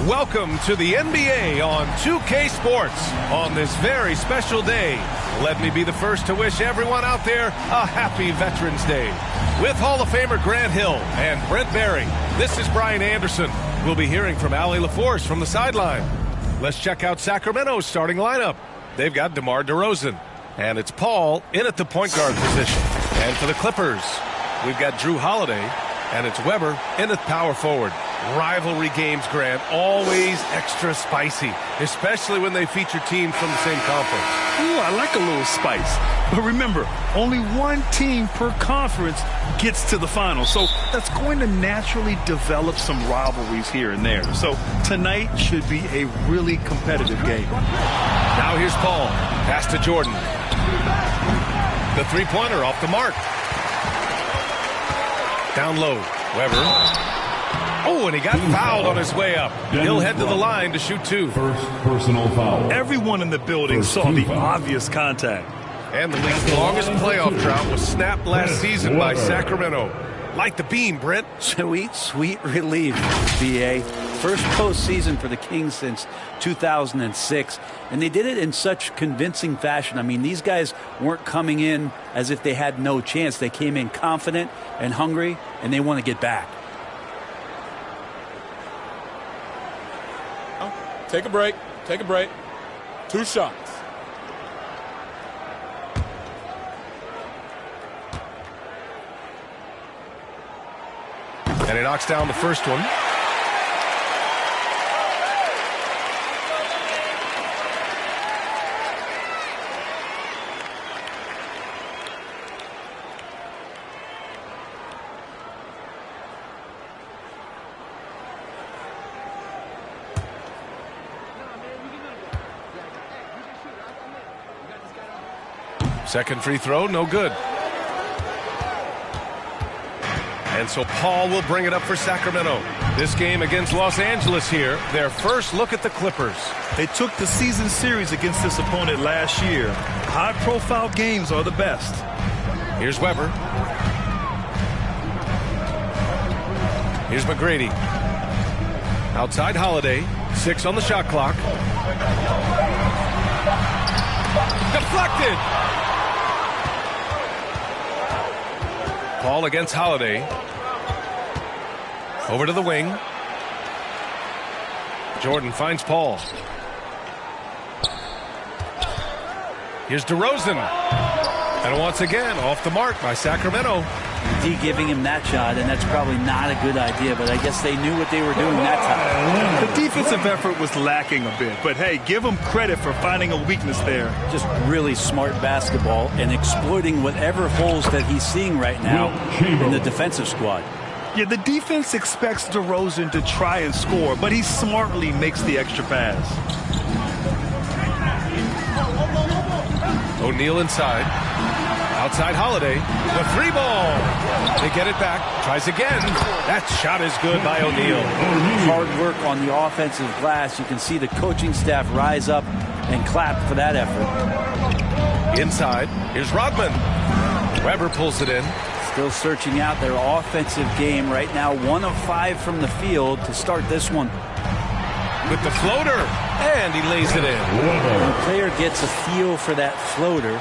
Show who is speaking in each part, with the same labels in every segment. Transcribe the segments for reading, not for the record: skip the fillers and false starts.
Speaker 1: Welcome to the NBA on 2K Sports on this very special day. Let me be the first to wish everyone out there a happy Veterans Day. With Hall of Famer Grant Hill and Brent Barry, this is Brian Anderson. We'll be hearing from Allie LaForce from the sideline. Let's check out Sacramento's starting lineup. They've got DeMar DeRozan, and it's Paul in at the point guard position. And for the Clippers, we've got Drew Holiday, and it's Weber in at power forward. Rivalry games, Grant, always extra spicy, especially when they feature teams from the same conference.
Speaker 2: Ooh, I like a little spice. But remember, only one team per conference gets to the final. So that's going to naturally develop some rivalries here and there. So tonight should be a really competitive game.
Speaker 1: Now here's Paul. Pass to Jordan. The three-pointer off the mark. Down low. Weber. Oh, and he got fouled on his way up. He'll head to the line to shoot two.
Speaker 3: First personal foul.
Speaker 2: Everyone in the building saw the obvious contact.
Speaker 1: And the league's longest playoff drought was snapped last season by Sacramento. Like the beam, Brent.
Speaker 4: Sweet, sweet relief, B.A. First postseason for the Kings since 2006. And they did it in such convincing fashion. I mean, these guys weren't coming in as if they had no chance. They came in confident and hungry, and they want to get back.
Speaker 5: Take a break. Take a break. 2 shots.
Speaker 1: And he knocks down the first one. Second free throw, no good. And so Paul will bring it up for Sacramento. This game against Los Angeles here, their first look at the Clippers.
Speaker 2: They took the season series against this opponent last year. High-profile games are the best.
Speaker 1: Here's Weber. Here's McGrady. Outside Holiday. 6 on the shot clock. Deflected! Paul against Holiday. Over to the wing. Jordan finds Paul. Here's DeRozan. And once again, off the mark by Sacramento.
Speaker 4: D giving him that shot, and that's probably not a good idea, but I guess they knew what they were doing that time.
Speaker 2: The defensive effort was lacking a bit, but hey, give him credit for finding a weakness there.
Speaker 4: Just really smart basketball and exploiting whatever holes that he's seeing right now in the defensive squad.
Speaker 2: Yeah, the defense expects DeRozan to try and score, but he smartly makes the extra pass.
Speaker 1: O'Neal inside. Outside Holiday. The 3-ball. They get it back. Tries again. That shot is good by O'Neal.
Speaker 4: Hard work on the offensive glass. You can see the coaching staff rise up and clap for that effort.
Speaker 1: Inside. Here's Rodman. Weber pulls it in.
Speaker 4: Still searching out their offensive game right now. 1 of 5 from the field to start this one.
Speaker 1: With the floater. And he lays it in.
Speaker 4: When a player gets a feel for that floater,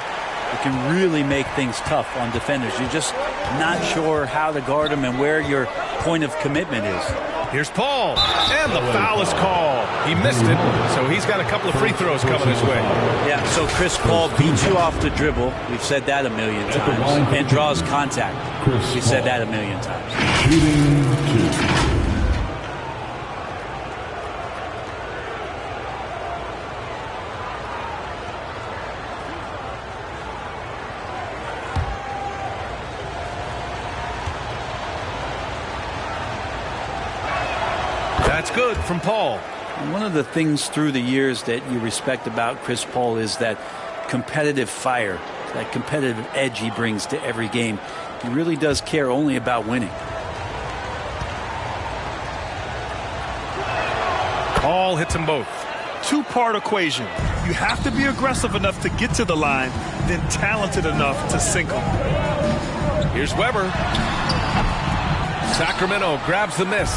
Speaker 4: it can really make things tough on defenders. You're just not sure how to guard them and where your point of commitment is.
Speaker 1: Here's Paul. And the foul is called. He missed it, so he's got a couple of free throws coming his way.
Speaker 4: Yeah, so Chris Paul beats you off the dribble. We've said that a million times. And draws contact. We've said that a million times.
Speaker 3: Shooting 2.
Speaker 1: That's good from Paul.
Speaker 4: One of the things through the years that you respect about Chris Paul is that competitive fire, that competitive edge he brings to every game. He really does care only about winning.
Speaker 1: Paul hits them both.
Speaker 2: Two-part equation. You have to be aggressive enough to get to the line, then talented enough to sink them.
Speaker 1: Here's Weber. Sacramento grabs the miss.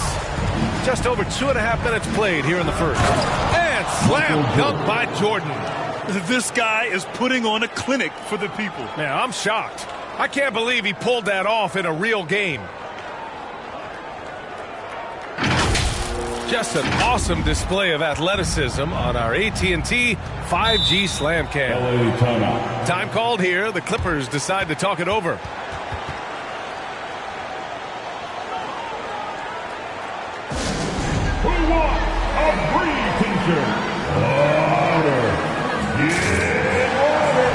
Speaker 1: Just over 2.5 minutes played here in the first. And slam dunk by Jordan.
Speaker 2: This guy is putting on a clinic for the people.
Speaker 1: Man, I'm shocked. I can't believe he pulled that off in a real game. Just an awesome display of athleticism on our AT&T 5G Slam Cam.
Speaker 3: LA timeout.
Speaker 1: Time called here. The Clippers decide to talk it over.
Speaker 3: Who wants a free t-shirt? Order. Get order.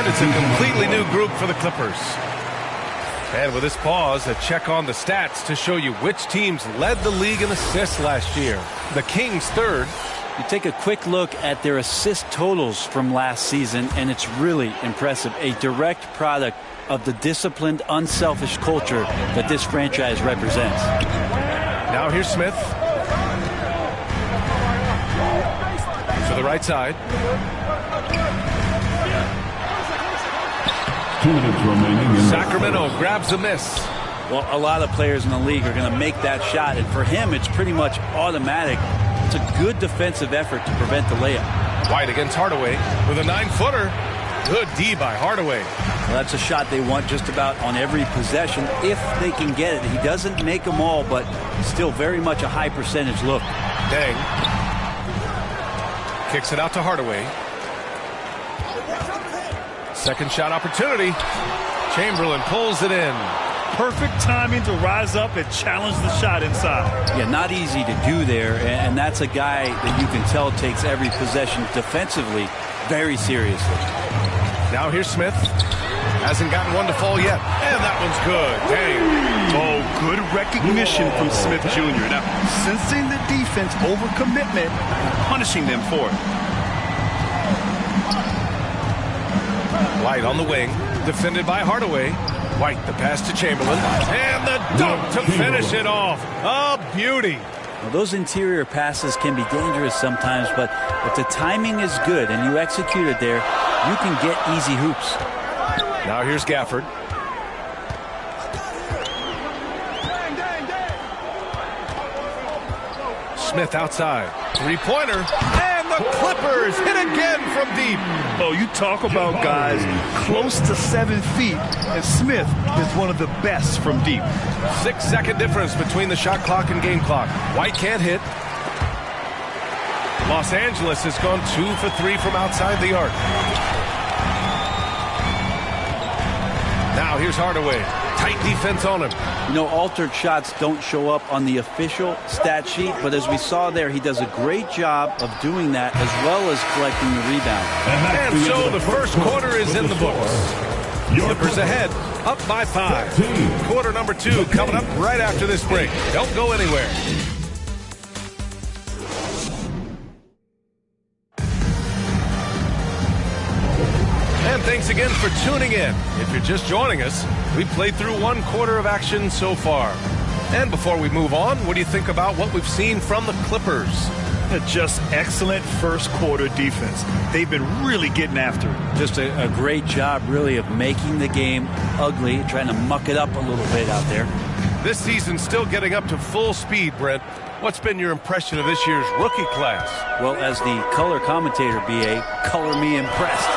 Speaker 1: It's a completely new group for the Clippers. And with this pause, a check on the stats to show you which teams led the league in assists last year. The Kings third.
Speaker 4: You take a quick look at their assist totals from last season, and it's really impressive. A direct product of the disciplined, unselfish culture that this franchise represents.
Speaker 1: Now here's Smith. To the right side.
Speaker 3: 2 minutes remaining in
Speaker 1: Sacramento grabs a miss.
Speaker 4: Well, a lot of players in the league are going to make that shot, and for him, it's pretty much automatic. It's a good defensive effort to prevent the layup.
Speaker 1: White against Hardaway with a 9-footer. Good D by Hardaway.
Speaker 4: Well, that's a shot they want just about on every possession if they can get it. He doesn't make them all, but still very much a high percentage look.
Speaker 1: Dang. Kicks it out to Hardaway. Second shot opportunity. Chamberlain pulls it in.
Speaker 2: Perfect timing to rise up and challenge the shot inside.
Speaker 4: Yeah, not easy to do there, and that's a guy that you can tell takes every possession defensively very seriously.
Speaker 1: Now here's Smith. Hasn't gotten one to fall yet. And that one's good. Dang.
Speaker 2: Oh, good recognition from Smith Jr. Now, sensing the defense overcommitment and punishing them for it.
Speaker 1: White on the wing, defended by Hardaway. White, the pass to Chamberlain, and the dunk to finish it off. A beauty.
Speaker 4: Well, those interior passes can be dangerous sometimes, but if the timing is good and you execute it there, you can get easy hoops.
Speaker 1: Now here's Gafford. Smith outside. Three-pointer. The Clippers hit again from deep.
Speaker 2: Oh, you talk about guys close to 7 feet, and Smith is one of the best from deep.
Speaker 1: 6-second difference between the shot clock and game clock. White can't hit. Los Angeles has gone 2 for 3 from outside the arc. Now here's Hardaway. Tight defense on him.
Speaker 4: You know, altered shots don't show up on the official stat sheet, but as we saw there, he does a great job of doing that as well as collecting the rebound.
Speaker 1: And so the first quarter is in the books. Clippers ahead, up by 5. Quarter number 2 coming up right after this break. Don't go anywhere. And thanks again for tuning in. If you're just joining us, we played through 1 quarter of action so far. And before we move on, what do you think about what we've seen from the Clippers?
Speaker 2: Just excellent first quarter defense. They've been really getting after it.
Speaker 4: Just a great job, really, of making the game ugly, trying to muck it up a little bit out there.
Speaker 1: This season's still getting up to full speed, Brent. What's been your impression of this year's rookie class?
Speaker 4: Well, as the color commentator, B.A., color me impressed.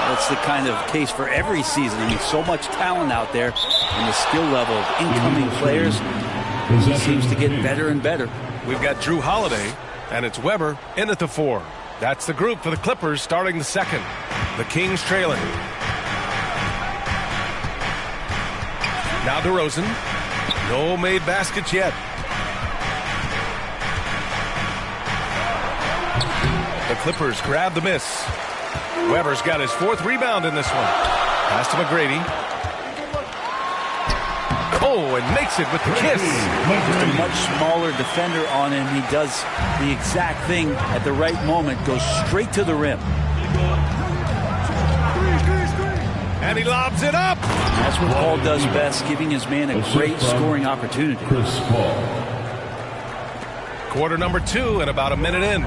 Speaker 4: That's the kind of case for every season. I mean, so much talent out there, and the skill level of incoming players seems to get better and better.
Speaker 1: we've got Drew Holiday, and it's Weber in at the 4. That's the group for the Clippers starting the second. The Kings trailing. Now DeRozan. No made baskets yet. The Clippers grab the miss. Weber's got his 4th rebound in this one. Pass to McGrady. Oh, and makes it with the kiss.
Speaker 4: Just a much smaller defender on him. He does the exact thing at the right moment. Goes straight to the rim.
Speaker 1: And he lobs it up.
Speaker 4: That's what Paul does best, giving his man a great scoring opportunity.
Speaker 3: Chris Paul.
Speaker 1: Quarter number 2 and about a minute in.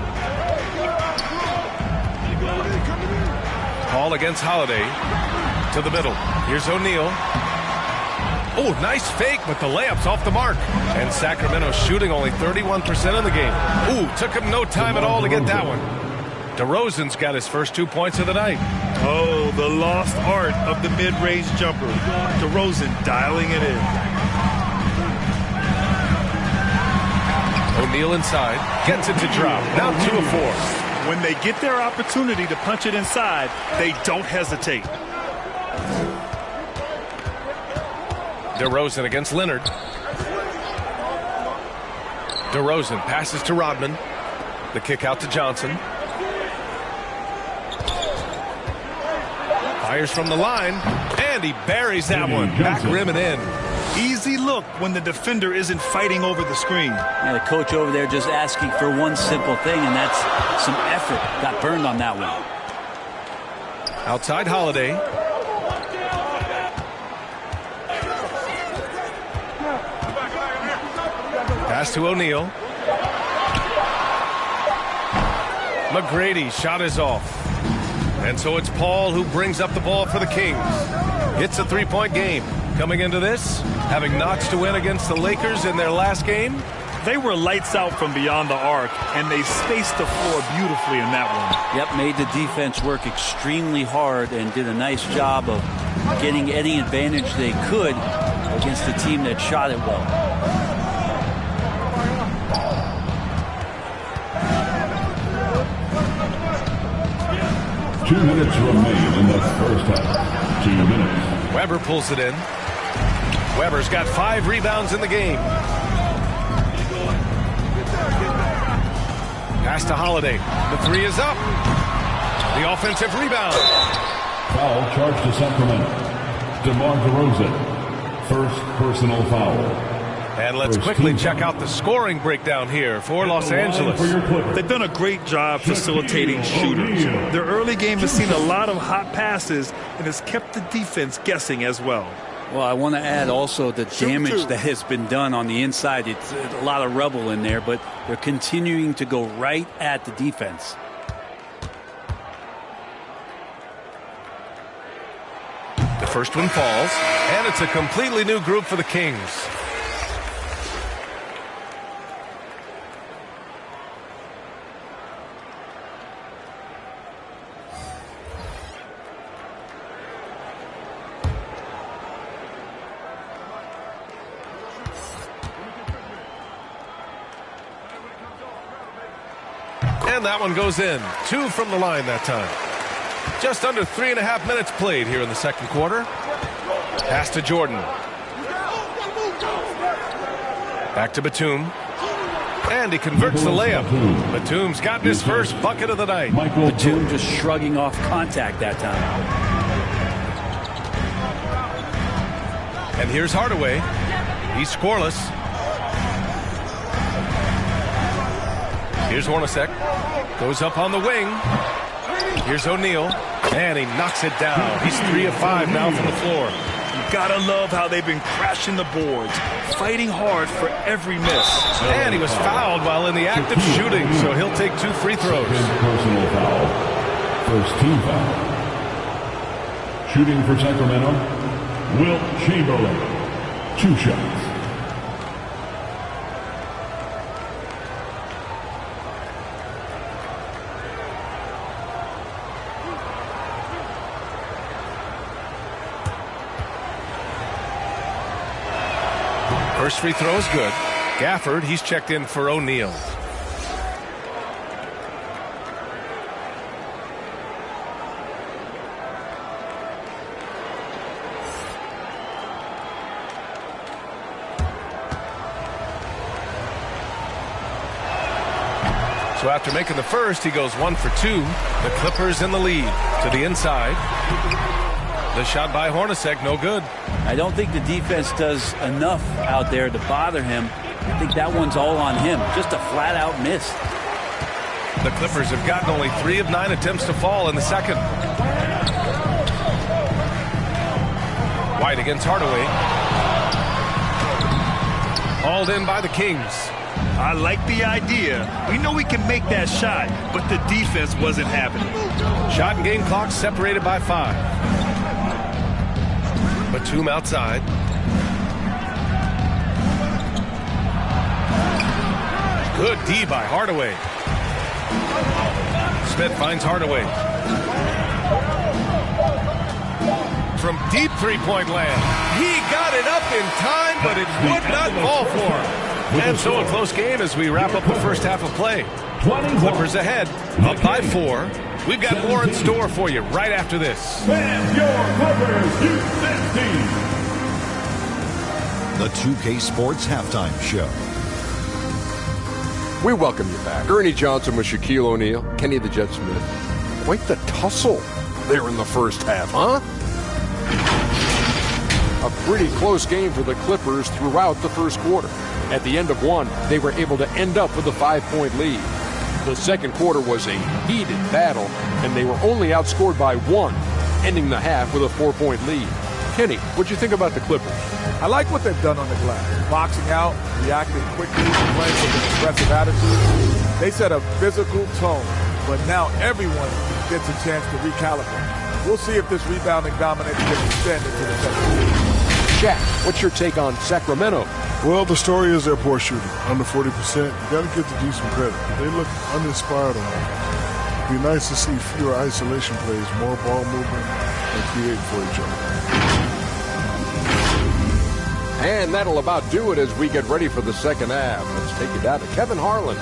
Speaker 1: Paul against Holiday. To the middle. Here's O'Neal. Oh, nice fake, but the layup's off the mark. And Sacramento shooting only 31% in the game. Ooh, took him no time at all to get that one. DeRozan's got his first 2 points of the night.
Speaker 2: Oh, the lost art of the mid-range jumper. DeRozan dialing it in.
Speaker 1: O'Neal inside. Gets it to drop. Now 2 of 4.
Speaker 2: When they get their opportunity to punch it inside, they don't hesitate.
Speaker 1: DeRozan against Leonard. DeRozan passes to Rodman. The kick out to Johnson. Fires from the line, and he buries that one. Back rim and in.
Speaker 2: Easy look when the defender isn't fighting over the screen.
Speaker 4: Yeah, the coach over there just asking for one simple thing, and that's some effort. Got burned on that one.
Speaker 1: Outside Holiday. Pass to O'Neal. McGrady shot is off. And so it's Paul who brings up the ball for the Kings. It's a 3-point game. Coming into this, having notched to win against the Lakers in their last game.
Speaker 2: They were lights out from beyond the arc, and they spaced the floor beautifully in that one.
Speaker 4: Yep, made the defense work extremely hard and did a nice job of getting any advantage they could against a team that shot it well.
Speaker 3: 2 minutes remain in the first half. 2 minutes.
Speaker 1: Weber pulls it in. Weber's got 5 rebounds in the game. Pass to Holiday. The 3 is up. The offensive rebound.
Speaker 3: Foul charged to Sacramento. DeMar DeRozan. First personal foul.
Speaker 1: And let's quickly check out the scoring breakdown here for Los Angeles.
Speaker 2: They've done a great job facilitating shooters. Their early game has seen a lot of hot passes and has kept the defense guessing as well.
Speaker 4: Well, I want to add also the damage that has been done on the inside. It's a lot of rubble in there, but they're continuing to go right at the defense.
Speaker 1: The first one falls, and it's a completely new group for the Kings. And that one goes in. 2 from the line that time. Just under 3.5 minutes played here in the second quarter. Pass to Jordan. Back to Batum. And he converts the layup. Batum's got his first bucket of the night.
Speaker 4: Batum just shrugging off contact that time.
Speaker 1: And here's Hardaway. He's scoreless. Here's Hornacek. Goes up on the wing. Here's O'Neal. And he knocks it down. He's 3 of 5 now from the floor.
Speaker 2: You gotta love how they've been crashing the boards, fighting hard for every miss.
Speaker 1: And he was fouled while in the act of shooting, so he'll take 2 free throws.
Speaker 3: Personal foul. First team foul. Shooting for Sacramento, Wilt Chamberlain. 2 shots.
Speaker 1: First free throw is good. Gafford, he's checked in for O'Neal. So after making the first, he goes 1 for 2. The Clippers in the lead to the inside. The shot by Hornacek, no good.
Speaker 4: I don't think the defense does enough out there to bother him. I think that one's all on him. Just a flat-out miss.
Speaker 1: The Clippers have gotten only 3 of 9 attempts to fall in the second. White against Hardaway. Hauled in by the Kings.
Speaker 2: I like the idea. We know we can make that shot, but the defense wasn't having it.
Speaker 1: Shot and game clock separated by 5. Batum outside. Good D by Hardaway. Smith finds Hardaway. From deep three-point land. He got it up in time, but it would not fall for him. And so a close game as we wrap up the first half of play. Clippers ahead, up by 4. We've got more in store for you right after this.
Speaker 3: And your Clippers Youth team.
Speaker 6: The 2K Sports Halftime Show.
Speaker 7: We welcome you back. Ernie Johnson with Shaquille O'Neal, Kenny the Jet Smith. Quite the tussle there in the first half, huh? A pretty close game for the Clippers throughout the first quarter. At the end of one, they were able to end up with a 5-point lead. The second quarter was a heated battle, and they were only outscored by 1, ending the half with a 4-point lead. Kenny, what'd you think about the Clippers?
Speaker 8: I like what they've done on the glass. Boxing out, reacting quickly, playing with an aggressive attitude. They set a physical tone, but now everyone gets a chance to recalibrate. We'll see if this rebounding dominance gets extended to the second.
Speaker 7: Shaq, what's your take on Sacramento?
Speaker 9: Well, the story is their poor shooting, under 40%. You got to give the D some credit. They look uninspired on that. It'd be nice to see fewer isolation plays, more ball movement, and create for each other.
Speaker 7: And that'll about do it as we get ready for the second half. Let's take it down to Kevin Harlan.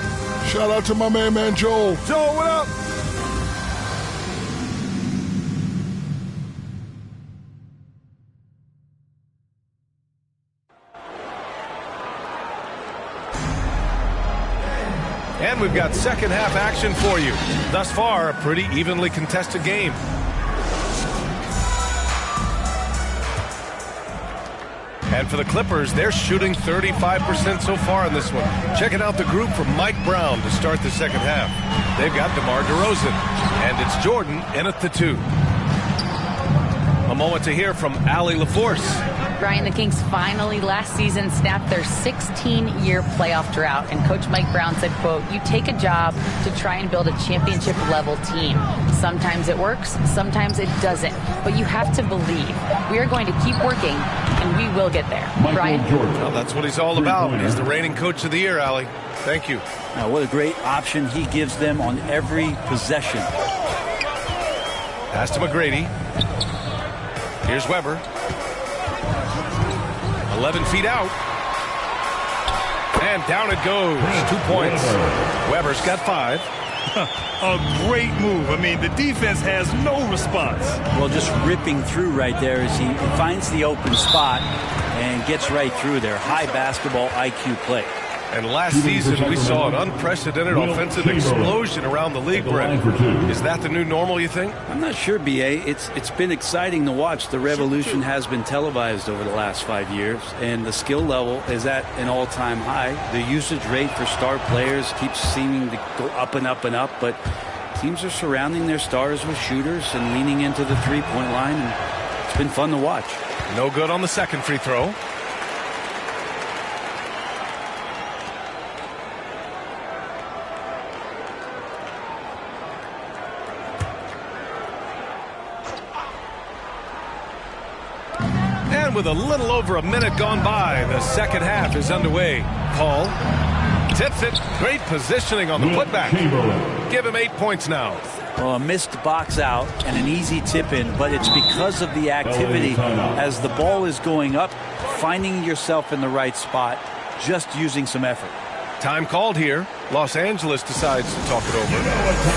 Speaker 9: Shout out to my man Joel.
Speaker 8: Joel, what up?
Speaker 1: And we've got second half action for you. Thus far, a pretty evenly contested game. And for the Clippers, they're shooting 35% so far in this one. Checking out the group from Mike Brown to start the second half. They've got DeMar DeRozan, and it's Jordan in at the 2. A moment to hear from Allie LaForce.
Speaker 10: Brian, the Kings finally last season snapped their 16-year playoff drought, and Coach Mike Brown said, quote, "You take a job to try and build a championship-level team. Sometimes it works, sometimes it doesn't, but you have to believe. We are going to keep working, and we will get there." Brian?
Speaker 1: Well, that's what he's all about. He's the reigning Coach of the Year, Allie. Thank you.
Speaker 4: What a great option he gives them on every possession.
Speaker 1: Pass to McGrady. Here's Weber. 11 feet out. And down it goes. 2 points. Weber's got 5.
Speaker 2: A great move. I mean, the defense has no response.
Speaker 4: Well, just ripping through right there as he finds the open spot and gets right through there. High basketball IQ play.
Speaker 1: And last season, we saw an unprecedented offensive explosion around the league, Brett. Is that the new normal, you think?
Speaker 4: I'm not sure, B.A. It's been exciting to watch. The revolution has been televised over the last 5 years, and the skill level is at an all-time high. The usage rate for star players keeps seeming to go up and up and up, but teams are surrounding their stars with shooters and leaning into the three-point line, and it's been fun to watch.
Speaker 1: No good on the second free throw. And with a little over a minute gone by, the second half is underway. Paul tips it. Great positioning on the putback. Give him 8 points now.
Speaker 4: Well, a missed box out and an easy tip in, but it's because of the activity as the ball is going up, finding yourself in the right spot just using some effort.
Speaker 1: Time called here. Los Angeles decides to talk it over.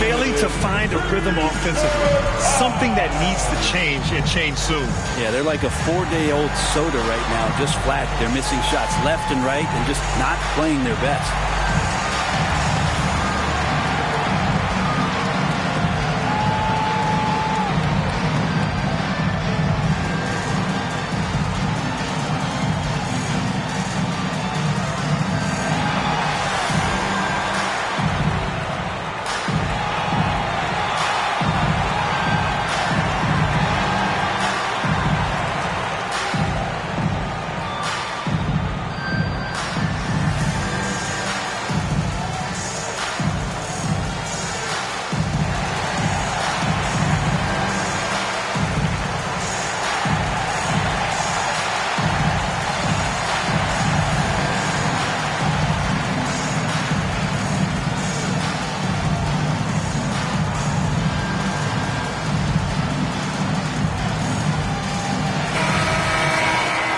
Speaker 2: Failing to find a rhythm offensively. Something that needs to change and change soon.
Speaker 4: Yeah, they're like a 4-day-old soda right now, just flat. They're missing shots left and right and just not playing their best.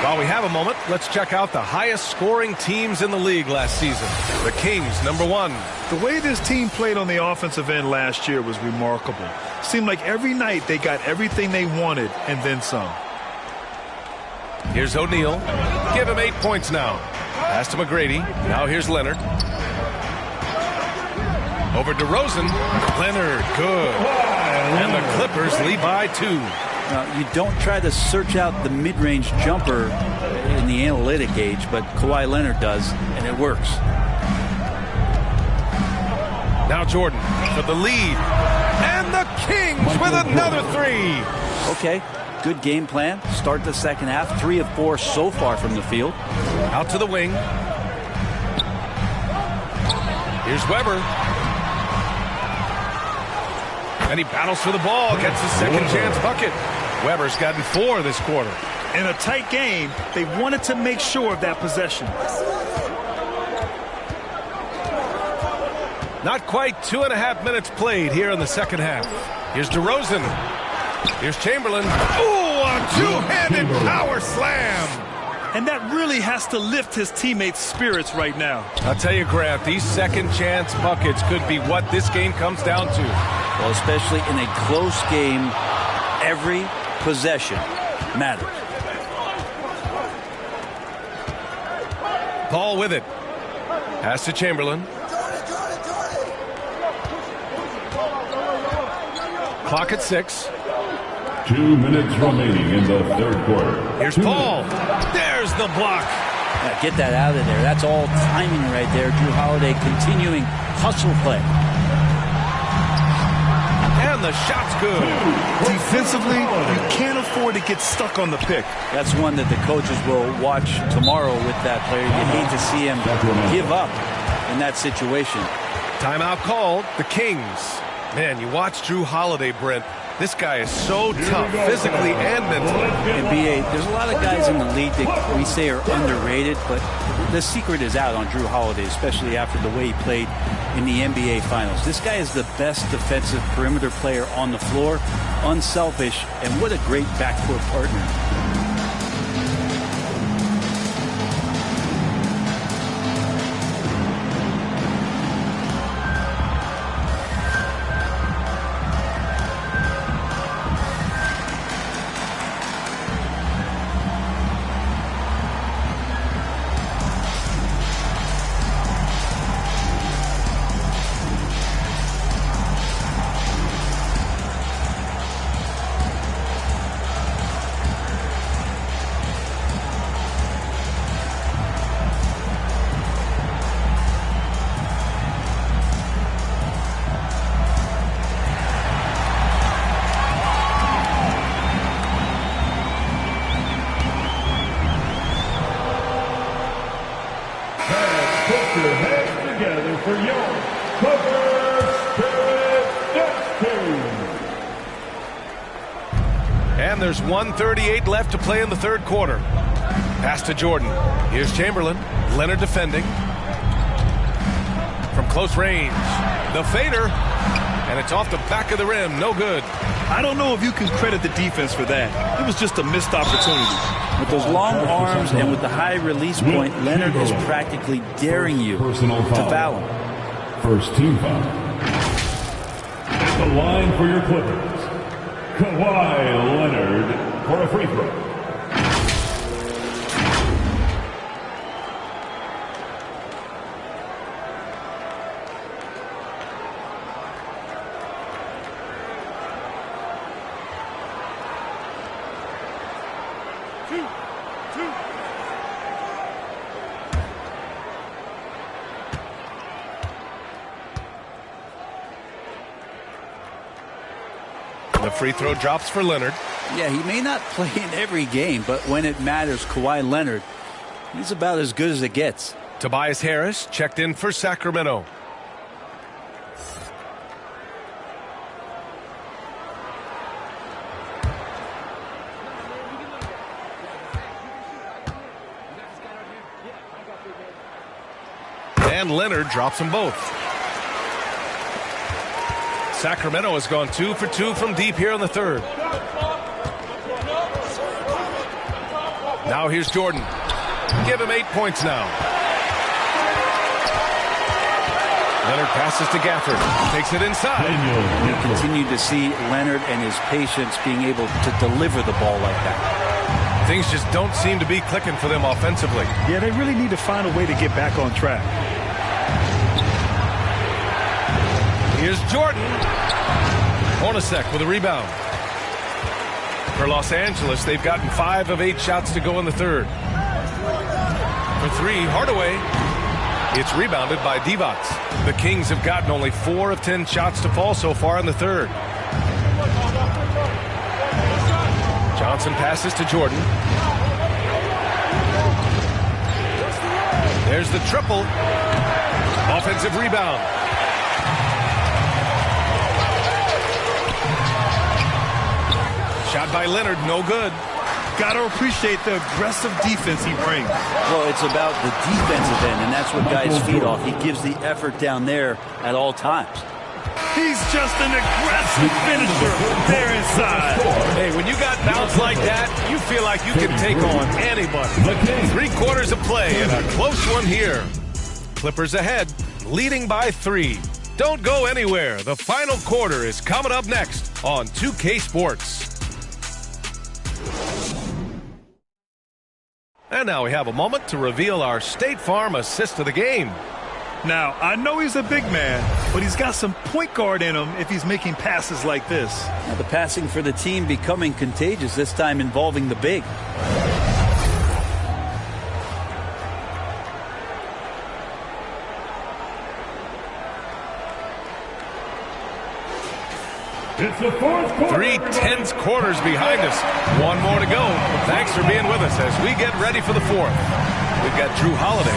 Speaker 1: While we have a moment, let's check out the highest scoring teams in the league last season. The Kings, #1.
Speaker 2: The way this team played on the offensive end last year was remarkable. Seemed like every night they got everything they wanted and then some.
Speaker 1: Here's O'Neal. Give him 8 points now. Pass to McGrady. Now here's Leonard. Over to Rosen. Leonard, good. And the Clippers lead by 2.
Speaker 4: You don't try to search out the mid-range jumper in the analytic age, but Kawhi Leonard does, and it works.
Speaker 1: Now Jordan for the lead. And the Kings with another 3.
Speaker 4: Okay, good game plan. Start the second half. 3 of 4 so far from the field.
Speaker 1: Out to the wing. Here's Weber. And he battles for the ball. Gets his second chance bucket. Weber's gotten 4 this quarter.
Speaker 2: In a tight game, they wanted to make sure of that possession.
Speaker 1: Not quite 2.5 minutes played here in the second half. Here's DeRozan. Here's Chamberlain. Ooh, a two-handed power slam.
Speaker 2: And that really has to lift his teammates' spirits right now.
Speaker 1: I'll tell you, Grant, these second chance buckets could be what this game comes down to.
Speaker 4: Well, especially in a close game, every possession matters.
Speaker 1: Paul with it. Pass to Chamberlain. Clock at 6.
Speaker 3: 2 minutes remaining in the third quarter.
Speaker 1: Here's Paul. There's the block.
Speaker 4: Yeah, get that out of there. That's all timing right there. Drew Holiday continuing hustle play.
Speaker 1: And the shot's good.
Speaker 2: Defensively, you can't afford to get stuck on the pick.
Speaker 4: That's one that the coaches will watch tomorrow with that player. You hate to see him give up in that situation.
Speaker 1: Timeout called. The Kings. Man, you watch Drew Holiday, Brent. This guy is so tough, physically and mentally.
Speaker 4: And B.A., there's a lot of guys in the league that we say are underrated, but the secret is out on Drew Holiday, especially after the way he played in the NBA Finals. This guy is the best defensive perimeter player on the floor, unselfish, and what a great backcourt partner.
Speaker 1: And there's 1:38 left to play in the third quarter. Pass to Jordan. Here's Chamberlain. Leonard defending. From close range. The fader. And it's off the back of the rim. No good.
Speaker 2: I don't know if you can credit the defense for that. It was just a missed opportunity.
Speaker 4: With those long arms and with the high release point, Leonard is practically daring you to foul him.
Speaker 3: First team foul. At the line for your Clippers, Kawhi Leonard for a free throw.
Speaker 1: The free throw drops for Leonard.
Speaker 4: Yeah, he may not play in every game, but when it matters, Kawhi Leonard, he's about as good as it gets.
Speaker 1: Tobias Harris checked in for Sacramento. And Leonard drops them both. Sacramento has gone 2 for 2 from deep here in the third. Now here's Jordan. Give him 8 points now. Leonard passes to Gafford. Takes it inside.
Speaker 4: We continue to see Leonard and his patience being able to deliver the ball like that.
Speaker 1: Things just don't seem to be clicking for them offensively.
Speaker 2: Yeah, they really need to find a way to get back on track.
Speaker 1: Here's Jordan. Hornacek with a rebound. For Los Angeles, they've gotten 5 of 8 shots to go in the third. For 3, Hardaway. It's rebounded by Divac. The Kings have gotten only 4 of 10 shots to fall so far in the third. Johnson passes to Jordan. There's the triple. Offensive rebound. Shot by Leonard, no good.
Speaker 2: Got to appreciate the aggressive defense he brings.
Speaker 4: Well, it's about the defensive end, and that's what guys feed off. He gives the effort down there at all times.
Speaker 2: He's just an aggressive finisher there inside.
Speaker 1: Hey, when you got bounce like that, you feel like you can take on anybody. 3 quarters of play and a close one here. Clippers ahead, leading by 3. Don't go anywhere. The final quarter is coming up next on 2K Sports. And now we have a moment to reveal our State Farm assist of the game.
Speaker 2: Now, I know he's a big man, but he's got some point guard in him if he's making passes like this.
Speaker 4: Now, the passing for the team becoming contagious, this time involving the big.
Speaker 3: It's the fourth quarter.
Speaker 1: 3 tense quarters behind us. 1 more to go. Thanks for being with us as we get ready for the 4th. We've got Drew Holiday,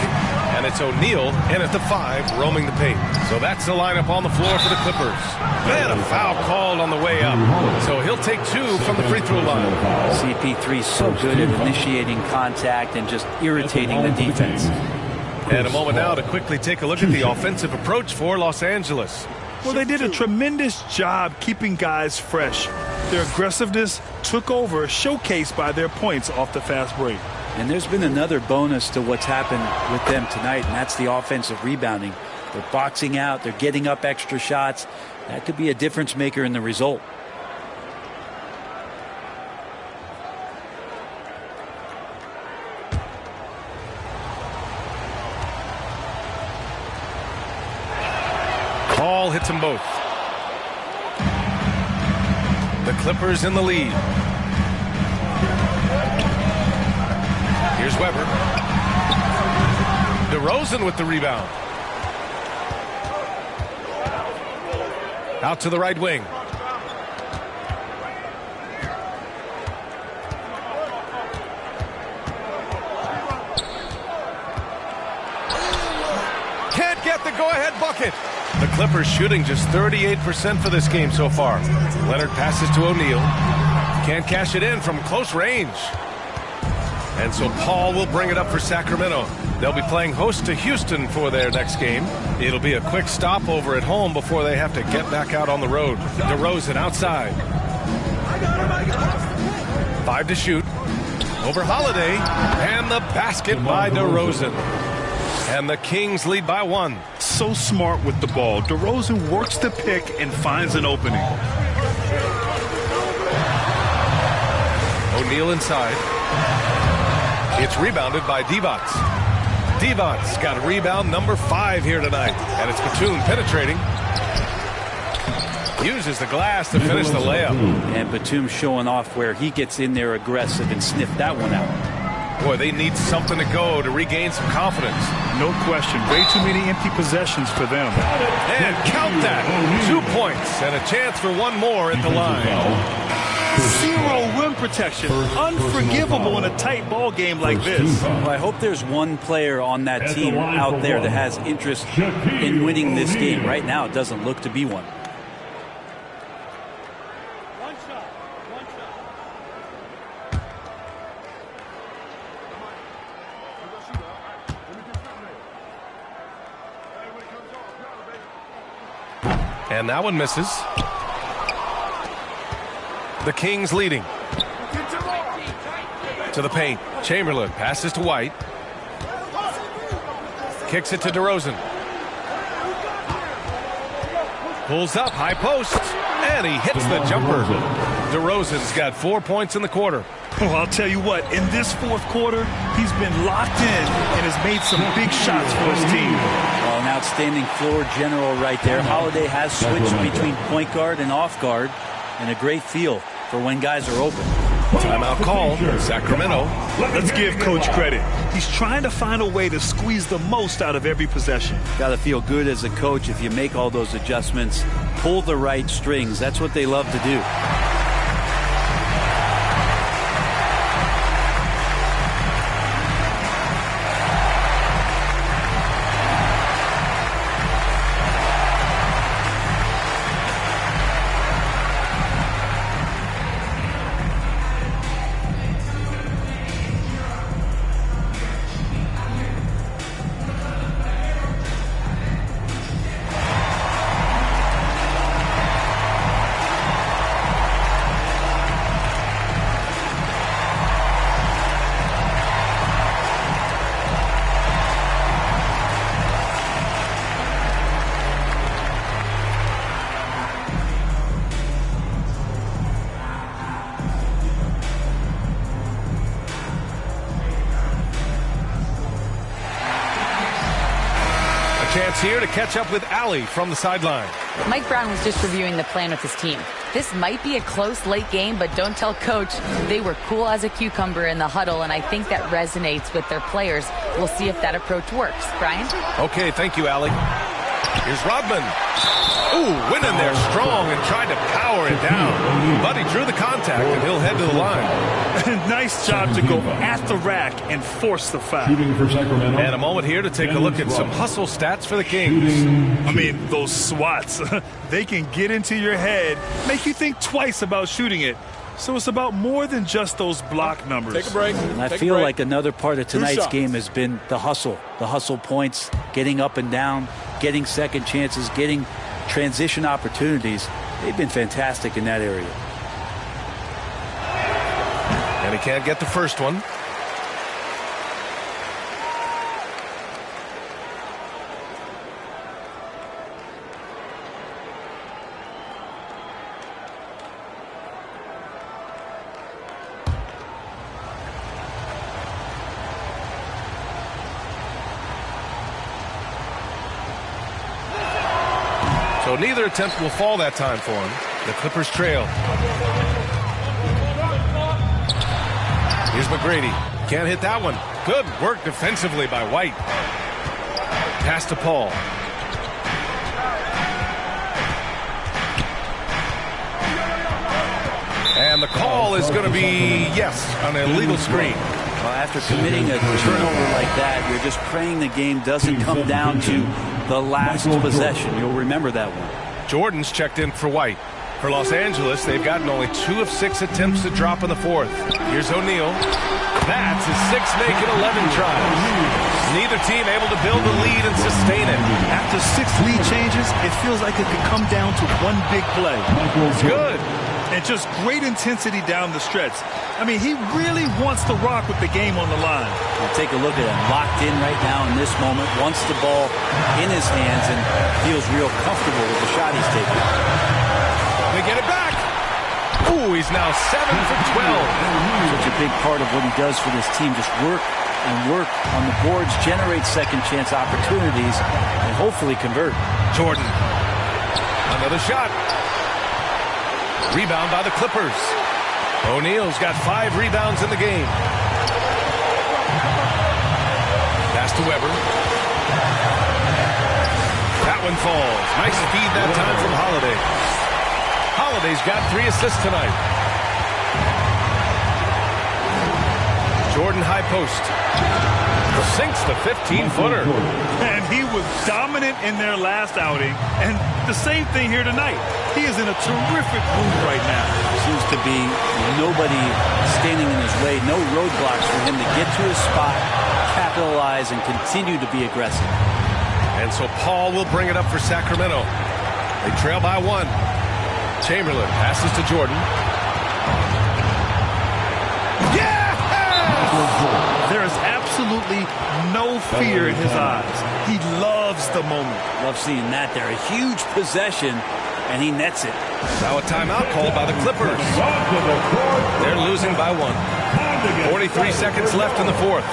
Speaker 1: and it's O'Neal in at the 5, roaming the paint. So that's the lineup on the floor for the Clippers. Man, a foul called on the way up. So he'll take 2 from the free throw line.
Speaker 4: CP3 so good at initiating contact and just irritating the defense.
Speaker 1: And a moment now to quickly take a look at the offensive approach for Los Angeles.
Speaker 2: Well, they did a tremendous job keeping guys fresh. Their aggressiveness took over, showcased by their points off the fast break.
Speaker 4: And there's been another bonus to what's happened with them tonight, and that's the offensive rebounding. They're boxing out. They're getting up extra shots. That could be a difference maker in the result.
Speaker 1: Ball hits them both. The Clippers in the lead. Here's Weber. DeRozan with the rebound. Out to the right wing. Can't get the go-ahead bucket. The Clippers shooting just 38% for this game so far. Leonard passes to O'Neal. Can't cash it in from close range. And so Paul will bring it up for Sacramento. They'll be playing host to Houston for their next game. It'll be a quick stopover at home before they have to get back out on the road. DeRozan outside. 5 to shoot. Over Holiday. And the basket by DeRozan. And the Kings lead by 1.
Speaker 2: So smart with the ball. DeRozan works the pick and finds an opening.
Speaker 1: O'Neal inside. It's rebounded by Divac. Divac's got rebound number 5 here tonight. And it's Batum penetrating. Uses the glass to finish the layup.
Speaker 4: And Batum showing off where he gets in there aggressive and sniffed that one out.
Speaker 1: Boy, they need something to go to regain some confidence.
Speaker 2: No question. Way too many empty possessions for them.
Speaker 1: And count that. 2 points and a chance for one more at the line.
Speaker 2: 0 rim protection. Unforgivable in a tight ball game like this.
Speaker 4: Well, I hope there's one player on that team out there that has interest in winning this game. Right now, it doesn't look to be one.
Speaker 1: And that one misses. The Kings leading. To the paint. Chamberlain passes to White. Kicks it to DeRozan. Pulls up, high post. And he hits the jumper. DeRozan's got 4 points in the quarter.
Speaker 2: Well, I'll tell you what, in this fourth quarter, he's been locked in and has made some big shots for his team.
Speaker 4: Well, an outstanding floor general right there. Holiday has switched between point guard and off guard, and a great feel for when guys are open.
Speaker 1: Timeout call, Sacramento.
Speaker 2: Let's give Coach credit. He's trying to find a way to squeeze the most out of every possession.
Speaker 4: Got to feel good as a coach if you make all those adjustments, pull the right strings. That's what they love to do.
Speaker 1: Chance here to catch up with Allie from the sideline.
Speaker 10: Mike Brown was just reviewing the plan with his team. This might be a close late game, but don't tell Coach. They were cool as a cucumber in the huddle, and I think that resonates with their players. We'll see if that approach works. Brian?
Speaker 1: Okay, thank you, Allie. Here's Rodman. Ooh, went in there strong and tried to power it down. But he drew the contact, and he'll head to the line.
Speaker 2: Nice job to go at the rack and force the foul.
Speaker 1: And a moment here to take a look at some hustle stats for the Kings.
Speaker 2: I mean, those swats, they can get into your head, make you think twice about shooting it. So it's about more than just those block numbers.
Speaker 5: Take a break.
Speaker 4: And I feel like another part of tonight's game has been the hustle points, getting up and down, getting second chances, getting transition opportunities. They've been fantastic in that area.
Speaker 1: And he can't get the first one. So neither attempt will fall that time for him. The Clippers trail. Here's McGrady. Can't hit that one. Good work defensively by White. Pass to Paul. And the call is going to be, yes, an illegal screen.
Speaker 4: Well, after committing a turnover like that, you're just praying the game doesn't come down to the last possession. You'll remember that one.
Speaker 1: Jordan's checked in for White. For Los Angeles, they've gotten only 2 of 6 attempts to drop in the fourth. Here's O'Neal. That's his 6th make in 11 tries. Neither team able to build the lead and sustain it.
Speaker 2: After 6 lead changes, it feels like it could come down to one big play.
Speaker 1: It's good.
Speaker 2: and just great intensity down the stretch. I mean, he really wants to rock with the game on the line.
Speaker 4: Well, take a look at him, locked in right now in this moment, wants the ball in his hands, and feels real comfortable with the shot he's taking.
Speaker 1: They get it back. Ooh, he's now 7 for 12.
Speaker 4: Such a big part of what he does for this team, just work and work on the boards, generate second chance opportunities, and hopefully convert.
Speaker 1: Jordan. Another shot. Rebound by the Clippers. O'Neal's got 5 rebounds in the game. Pass to Weber. That one falls. Nice feed that time from Holiday. Holiday's got 3 assists tonight. Jordan high post. Sinks the 15-footer.
Speaker 2: And he was dominant in their last outing, and the same thing here tonight. He is in a terrific mood right now.
Speaker 4: Seems to be nobody standing in his way, no roadblocks for him to get to his spot, capitalize, and continue to be aggressive.
Speaker 1: And so Paul will bring it up for Sacramento. They trail by 1. Chamberlain passes to Jordan. Yeah!
Speaker 2: There is absolutely no fear in his eyes. He loves the moment.
Speaker 4: Love seeing that there. A huge possession, and he nets it.
Speaker 1: Now a timeout called by the Clippers. They're losing by 1. 43 seconds left in the fourth.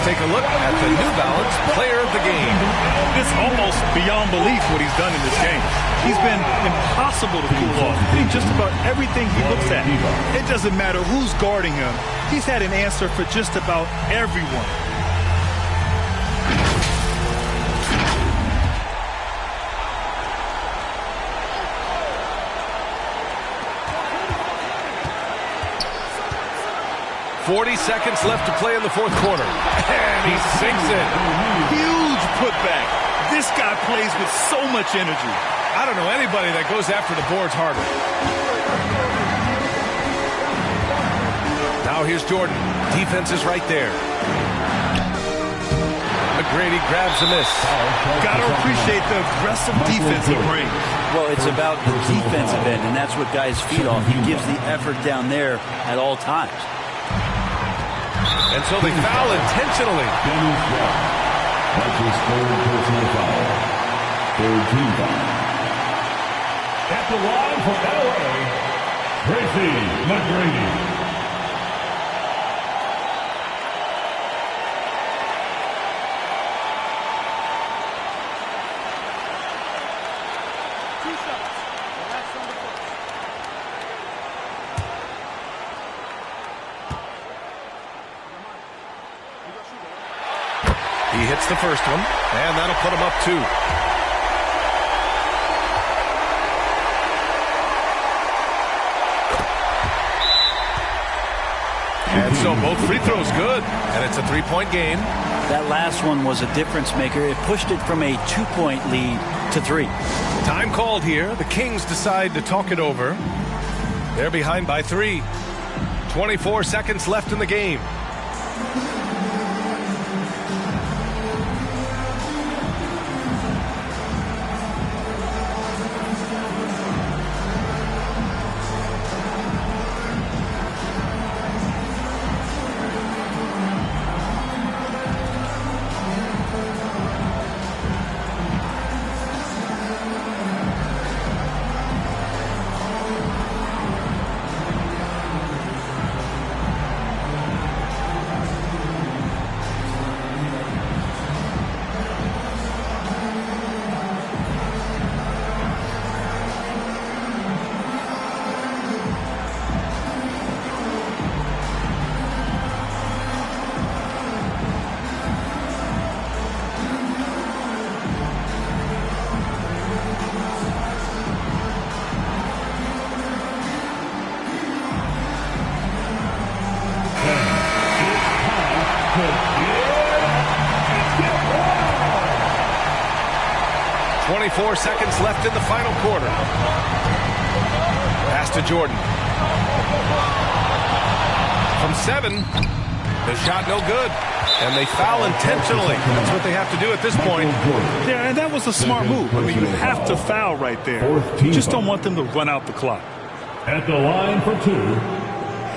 Speaker 1: Take a look at the New Balance Player of the Game.
Speaker 2: It's almost beyond belief what he's done in this game. He's been impossible to pull off. I mean, just about everything he looks at. It doesn't matter who's guarding him. He's had an answer for just about everyone.
Speaker 1: .40 seconds left to play in the fourth quarter. And he sinks it.
Speaker 2: Huge putback. This guy plays with so much energy.
Speaker 1: I don't know anybody that goes after the boards harder. Now here's Jordan. Defense is right there. McGrady grabs a miss.
Speaker 2: Got to appreciate the aggressive defense he brings.
Speaker 4: Well, it's about the defensive end, and that's what guys feed off. He gives the effort down there at all times.
Speaker 1: And so they foul intentionally.
Speaker 3: That's his third personal foul. Third team foul. At the line for LA, Tracy McGrady.
Speaker 1: He hits the first one, and that'll put him up 2. And so both free throws good, and it's a 3-point game.
Speaker 4: That last one was a difference maker. It pushed it from a 2-point lead to 3.
Speaker 1: Time called here. The Kings decide to talk it over. They're behind by 3. 24 seconds left in the game. 24 seconds left in the final quarter. Pass to Jordan. From 7, the shot no good. And they foul intentionally. That's what they have to do at this point.
Speaker 2: Yeah, and that was a smart move. I mean, you have to foul right there. You just don't want them to run out the clock.
Speaker 3: At the line for 2,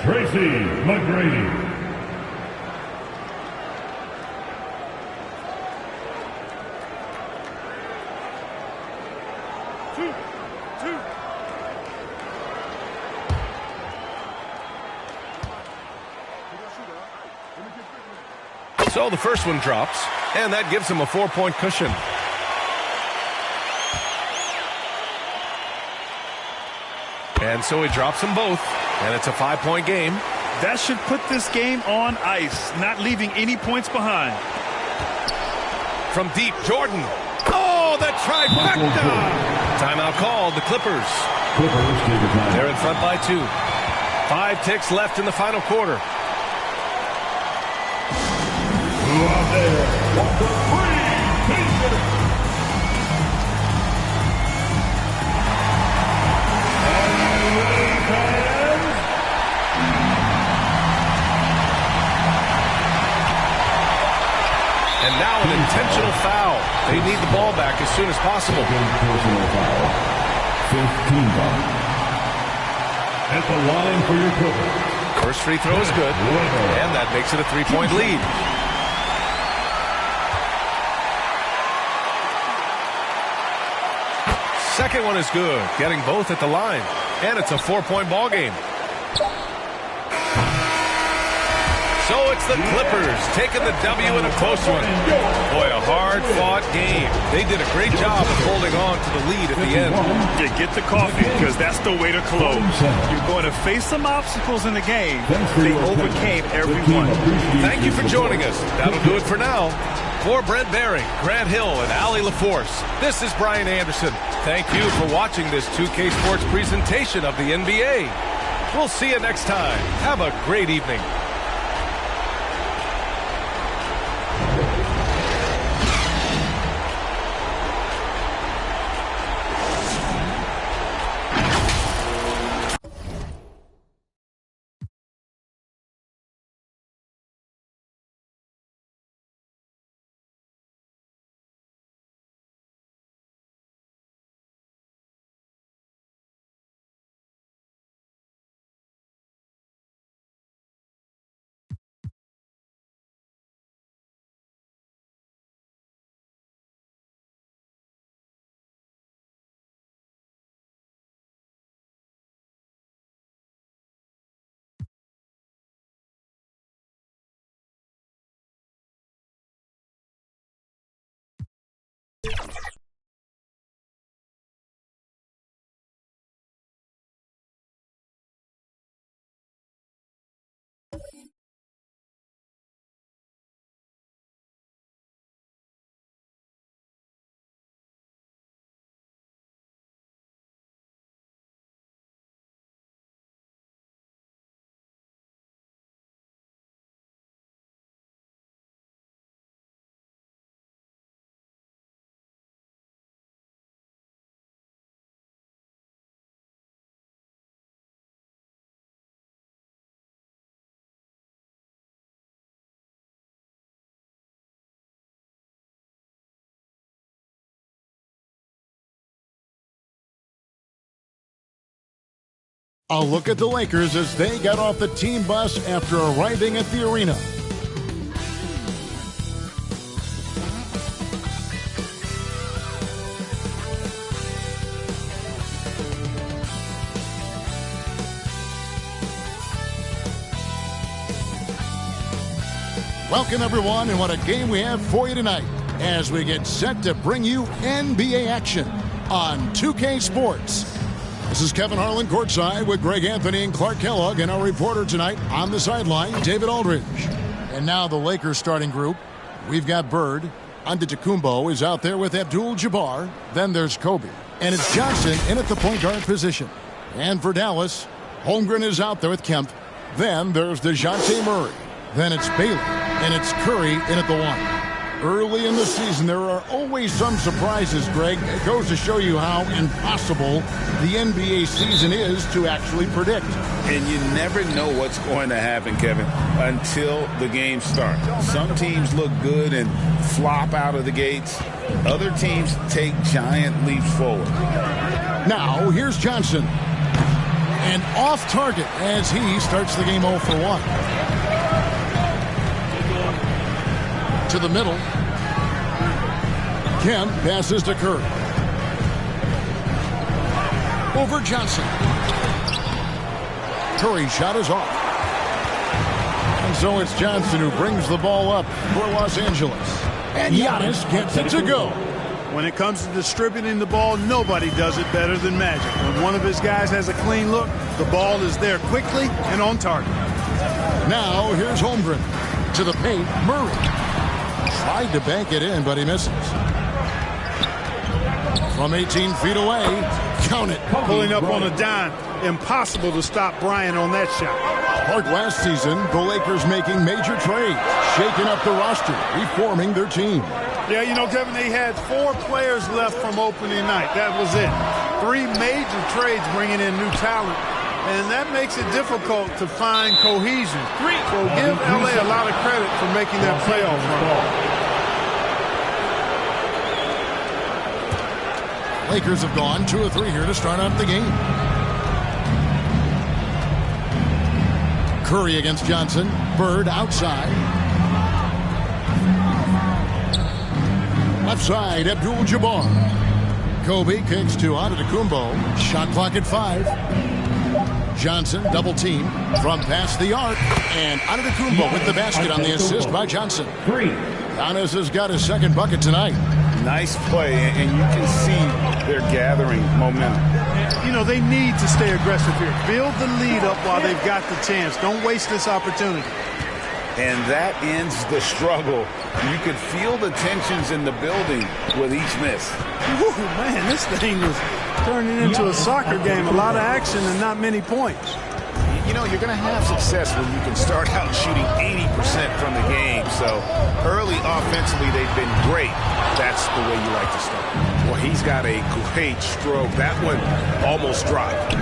Speaker 3: Tracy McGrady.
Speaker 1: So the first one drops, and that gives him a 4-point cushion. And so he drops them both, and it's a 5-point game.
Speaker 2: That should put this game on ice, not leaving any points behind.
Speaker 1: From deep, Jordan. Oh, the trifecta! Timeout called, the Clippers. They're in front by 2. 5 ticks left in the final quarter.
Speaker 3: Out there, the
Speaker 1: And now an intentional foul. They need the ball back as soon as possible.
Speaker 3: Personal foul. 15 foul. At the line for your Clippers.
Speaker 1: First free throw is good, and that makes it a 3-point lead. Second one is good, getting both at the line, and it's a 4-point ball game. So it's the Clippers taking the W in a close one. Boy, a hard-fought game. They did a great job of holding on to the lead at the end.
Speaker 2: Yeah, get the coffee, because that's the way to close. You're going to face some obstacles in the game. They overcame every one.
Speaker 1: Thank you for joining us. That'll do it for now. For Brent Bering, Grant Hill, and Allie LaForce, this is Brian Anderson. Thank you for watching this 2K Sports presentation of the NBA. We'll see you next time. Have a great evening.
Speaker 11: A look at the Lakers as they got off the team bus after arriving at the arena. Welcome, everyone, and what a game we have for you tonight as we get set to bring you NBA action on 2K Sports. This is Kevin Harlan courtside with Greg Anthony and Clark Kellogg, and our reporter tonight on the sideline, David Aldridge. And now the Lakers starting group. We've got Bird. Antetokounmpo is out there with Abdul-Jabbar. Then there's Kobe. And it's Johnson in at the point guard position. And for Dallas, Holmgren is out there with Kemp. Then there's DeJounte Murray. Then it's Bailey. And it's Curry in at the 1. Early in the season, there are always some surprises, Greg. It goes to show you how impossible the NBA season is to actually predict.
Speaker 12: And you never know what's going to happen, Kevin, until the game starts. Some teams look good and flop out of the gates. Other teams take giant leaps forward.
Speaker 11: Now, here's Johnson. And off target as he starts the game 0 for 1. To the middle. Kemp passes to Curry. Over Johnson. Curry's shot is off. And so it's Johnson who brings the ball up for Los Angeles. And Giannis gets it to go.
Speaker 13: When it comes to distributing the ball, nobody does it better than Magic. When one of his guys has a clean look, the ball is there quickly and on target.
Speaker 11: Now here's Holmgren. To the paint, Murray. Tried to bank it in, but he misses. From 18 feet away, count it.
Speaker 13: Pulling up on a dime. Impossible to stop Bryant on that shot.
Speaker 11: Like last season, the Lakers making major trades, shaking up the roster, reforming their team.
Speaker 13: Yeah, you know, Kevin, they had 4 players left from opening night. That was it. 3 major trades bringing in new talent. And that makes it difficult to find cohesion. So give LA a lot of credit for making that playoff run.
Speaker 11: Lakers have gone 2 of 3 here to start out the game. Curry against Johnson. Bird outside. Left side, Abdul-Jabbar. Kobe kicks to Antetokounmpo. Shot clock at 5. Johnson double team from past the arc, and Antetokounmpo with the basket on the assist by Johnson. Giannis has got his second bucket tonight.
Speaker 12: Nice play, and you can see they're gathering momentum.
Speaker 13: You know, they need to stay aggressive here. Build the lead up while they've got the chance. Don't waste this opportunity.
Speaker 12: And that ends the struggle. You could feel the tensions in the building with each miss.
Speaker 13: Ooh, man, this thing was turning into a soccer game. A lot of action and not many points.
Speaker 12: You know, you're going to have success when you can start out shooting 80% from the game. So early offensively, they've been great. That's the way you like to start. Well, he's got a great stroke. That one almost dropped.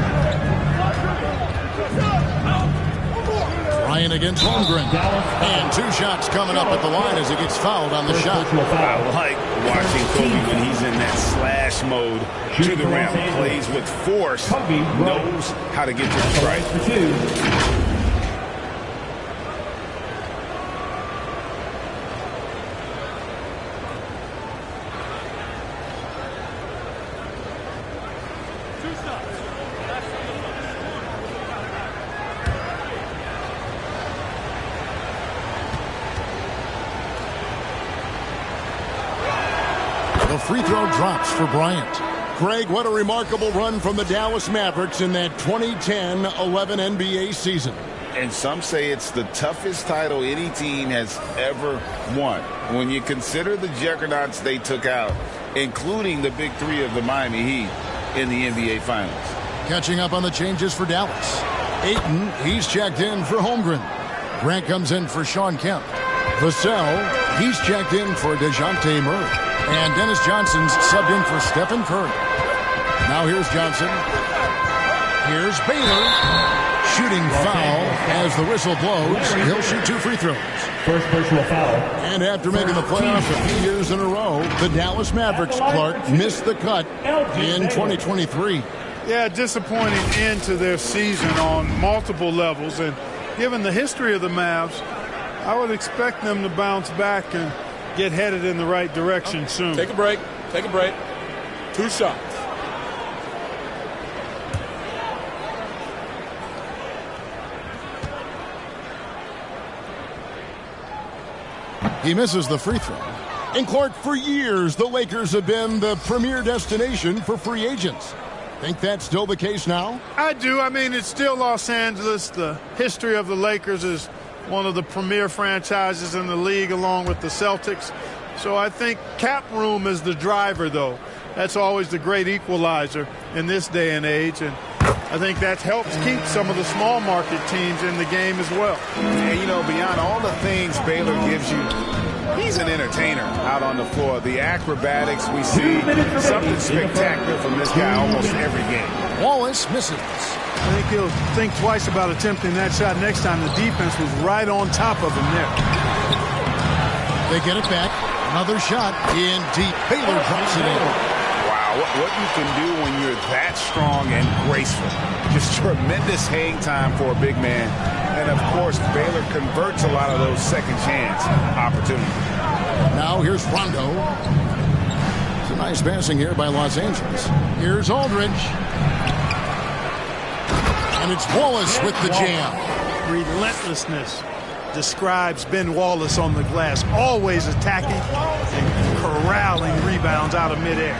Speaker 11: Bryant against Holmgren. And 2 shots coming up at the line as he gets fouled on the shot.
Speaker 12: I like watching Kobe when he's in that slash mode to the rim. Plays with force, knows how to get to the strike.
Speaker 11: The free throw drops for Bryant. Greg, what a remarkable run from the Dallas Mavericks in that 2010-11 NBA season.
Speaker 12: And some say it's the toughest title any team has ever won. When you consider the juggernauts they took out, including the big 3 of the Miami Heat in the NBA Finals.
Speaker 11: Catching up on the changes for Dallas. Ayton, he's checked in for Holmgren. Grant comes in for Sean Kemp. Vassell, he's checked in for DeJounte Murray. And Dennis Johnson's subbed in for Stephen Curry. Now here's Johnson. Here's Baylor. Shooting foul as the whistle blows. He'll shoot 2 free throws.
Speaker 3: First personal foul.
Speaker 11: And after making the playoffs a few years in a row, the Dallas Mavericks, Clark, missed the cut in 2023.
Speaker 13: Yeah, disappointing end to their season on multiple levels. And given the history of the Mavs, I would expect them to bounce back and get headed in the right direction soon.
Speaker 5: Take a break. Take a break. 2 shots.
Speaker 11: He misses the free throw. And Clark, for years, the Lakers have been the premier destination for free agents. Think that's still the case now?
Speaker 13: I do. I mean, it's still Los Angeles. The history of the Lakers is one of the premier franchises in the league along with the Celtics. So I think cap room is the driver, though. That's always the great equalizer in this day and age. And I think that helps keep some of the small market teams in the game as well.
Speaker 12: And, you know, beyond all the things Baylor gives you, He's an entertainer out on the floor. The acrobatics we see, something spectacular from this guy almost every game.
Speaker 11: Wallace misses.
Speaker 13: I think he'll think twice about attempting that shot next time. The defense was right on top of him there.
Speaker 11: They get it back. Another shot in deep. Baylor drops it in.
Speaker 12: Wow, what you can do when you're that strong and graceful. Just tremendous hang time for a big man. And, of course, Baylor converts a lot of those second chance opportunities.
Speaker 11: Now here's Rondo. It's a nice passing here by Los Angeles. Here's Aldridge. And it's Wallace with the jam.
Speaker 13: Relentlessness describes Ben Wallace on the glass. Always attacking and corralling rebounds out of midair.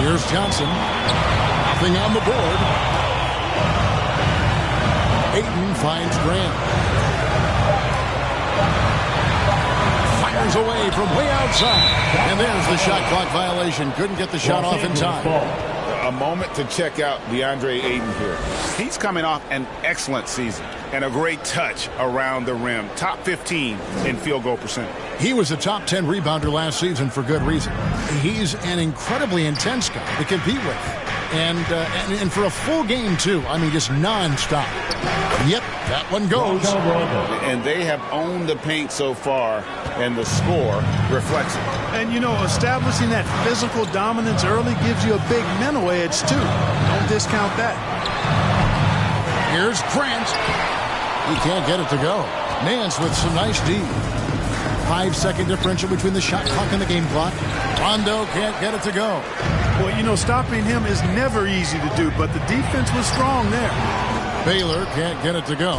Speaker 11: Here's Johnson. Nothing on the board. Ayton finds Grant. Fires away from way outside. And there's the shot clock violation. Couldn't get the shot off in time.
Speaker 12: A moment to check out DeAndre Ayton here. He's coming off an excellent season and a great touch around the rim. Top 15 in field goal percentage.
Speaker 11: He was a top 10 rebounder last season for good reason. He's an incredibly intense guy to compete with. And for a full game, too. I mean, just nonstop. Yep, that one goes.
Speaker 12: And they have owned the paint so far, and the score reflects it.
Speaker 13: And, you know, establishing that physical dominance early gives you a big mental edge, too. Don't discount that.
Speaker 11: Here's Grant. He can't get it to go. Nance with some nice D. 5-second differential between the shot clock and the game clock. Rondo can't get it to go.
Speaker 13: Well, you know, stopping him is never easy to do, but the defense was strong there.
Speaker 11: Baylor can't get it to go.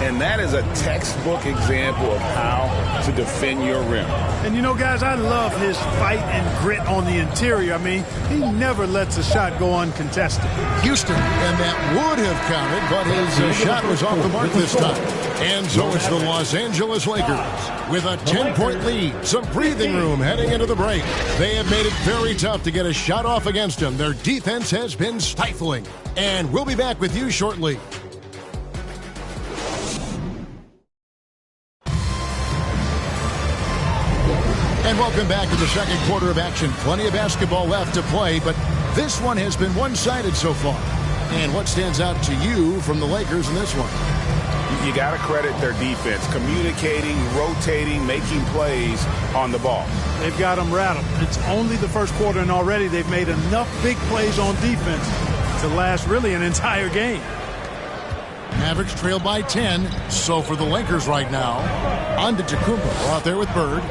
Speaker 12: And that is a textbook example of how to defend your rim.
Speaker 13: And, you know, guys, I love his fight and grit on the interior. I mean, he never lets a shot go uncontested.
Speaker 11: Houston, and that would have counted, but his shot was off the mark this time. And so it's the Los Angeles Lakers with a 10-point lead. Some breathing room heading into the break. They have made it very tough to get a shot off against them. Their defense has been stifling. And we'll be back with you shortly. And welcome back to the second quarter of action. Plenty of basketball left to play, but this one has been one-sided so far. And what stands out to you from the Lakers in this one?
Speaker 12: You got to credit their defense, communicating, rotating, making plays on the ball.
Speaker 13: They've got them rattled. It's only the first quarter, and already they've made enough big plays on defense to last really an entire game.
Speaker 11: Mavericks trail by 10. So for the Lakers right now, Antetokounmpo out there with Bird.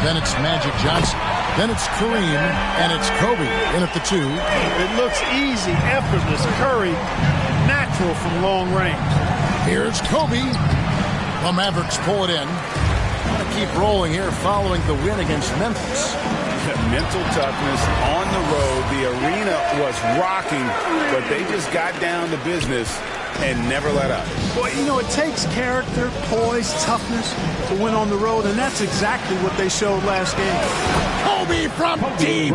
Speaker 11: Then it's Magic Johnson. Then it's Kareem, and it's Kobe in at the 2.
Speaker 13: It looks easy, effortless. Curry, natural from long range.
Speaker 11: Here's Kobe. The Mavericks pull it in. Want to keep rolling here following the win against Memphis.
Speaker 12: Mental toughness on the road. The arena was rocking, but they just got down to business and never let up.
Speaker 13: Boy, you know, it takes character, poise, toughness to win on the road, and that's exactly what they showed last game.
Speaker 11: Kobe from deep.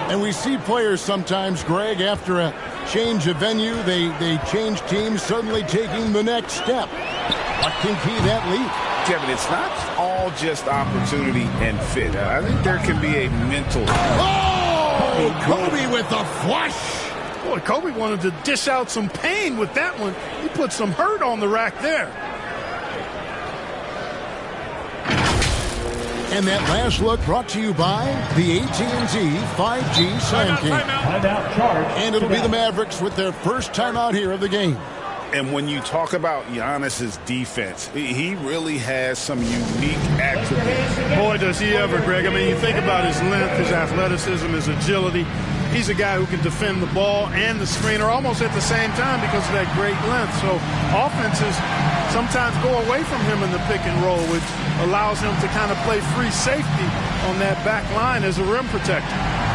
Speaker 11: And we see players sometimes, Greg, after a change of venue, they change teams, suddenly taking the next step. What can key that leap?
Speaker 12: Kevin, it's not all just opportunity and fit. I think there can be a mental.
Speaker 11: Oh! Kobe with the flush.
Speaker 13: Boy, Kobe wanted to dish out some pain with that one. He put some hurt on the rack there.
Speaker 11: And that last look brought to you by the AT&T 5G Slam King. And it'll be the Mavericks with their first timeout here of the game.
Speaker 12: And when you talk about Giannis's defense, he really has some unique attributes.
Speaker 13: Boy, does he ever, Greg. I mean, you think about his length, his athleticism, his agility. He's a guy who can defend the ball and the screener almost at the same time because of that great length. So offenses sometimes go away from him in the pick and roll, which allows him to kind of play free safety on that back line as a rim protector.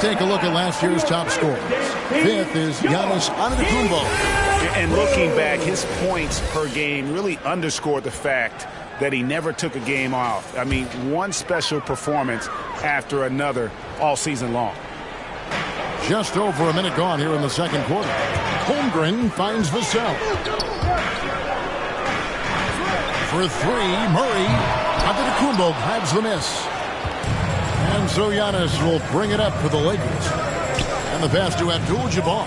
Speaker 11: take a look at last year's top scorers. 5th is Giannis Antetokounmpo.
Speaker 12: And looking back, his points per game really underscored the fact that he never took a game off. I mean, one special performance after another all season long.
Speaker 11: Just over a minute gone here in the second quarter. Holmgren finds Vassell. For 3, Murray. Antetokounmpo grabs the miss. And so Giannis will bring it up for the Lakers. And the pass to Abdul-Jabbar.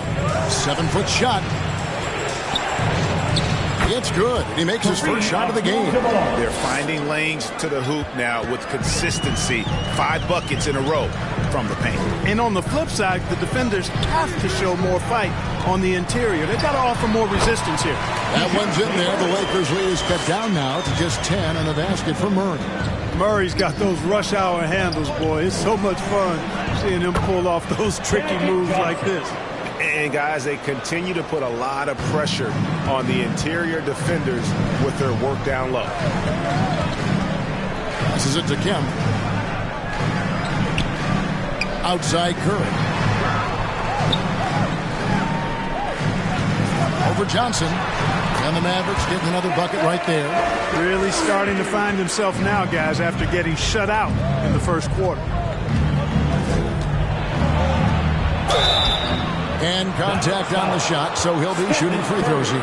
Speaker 11: 7-foot shot. It's good. He makes his first shot of the game.
Speaker 12: They're finding lanes to the hoop now with consistency. 5 buckets in a row from the paint.
Speaker 13: And on the flip side, the defenders have to show more fight on the interior. They've got to offer more resistance here.
Speaker 11: That one's in there. The Lakers lead is cut down now to just 10 and a basket for Murray.
Speaker 13: Murray's got those rush hour handles, boy. It's so much fun seeing him pull off those tricky moves like this.
Speaker 12: And guys, they continue to put a lot of pressure on the interior defenders with their work down low.
Speaker 11: This is it to Kemp. Outside Curry. Over Johnson. And the Mavericks getting another bucket right there.
Speaker 13: Really starting to find himself now, guys, after getting shut out in the first quarter.
Speaker 11: And contact on the shot, so he'll be shooting free throws here.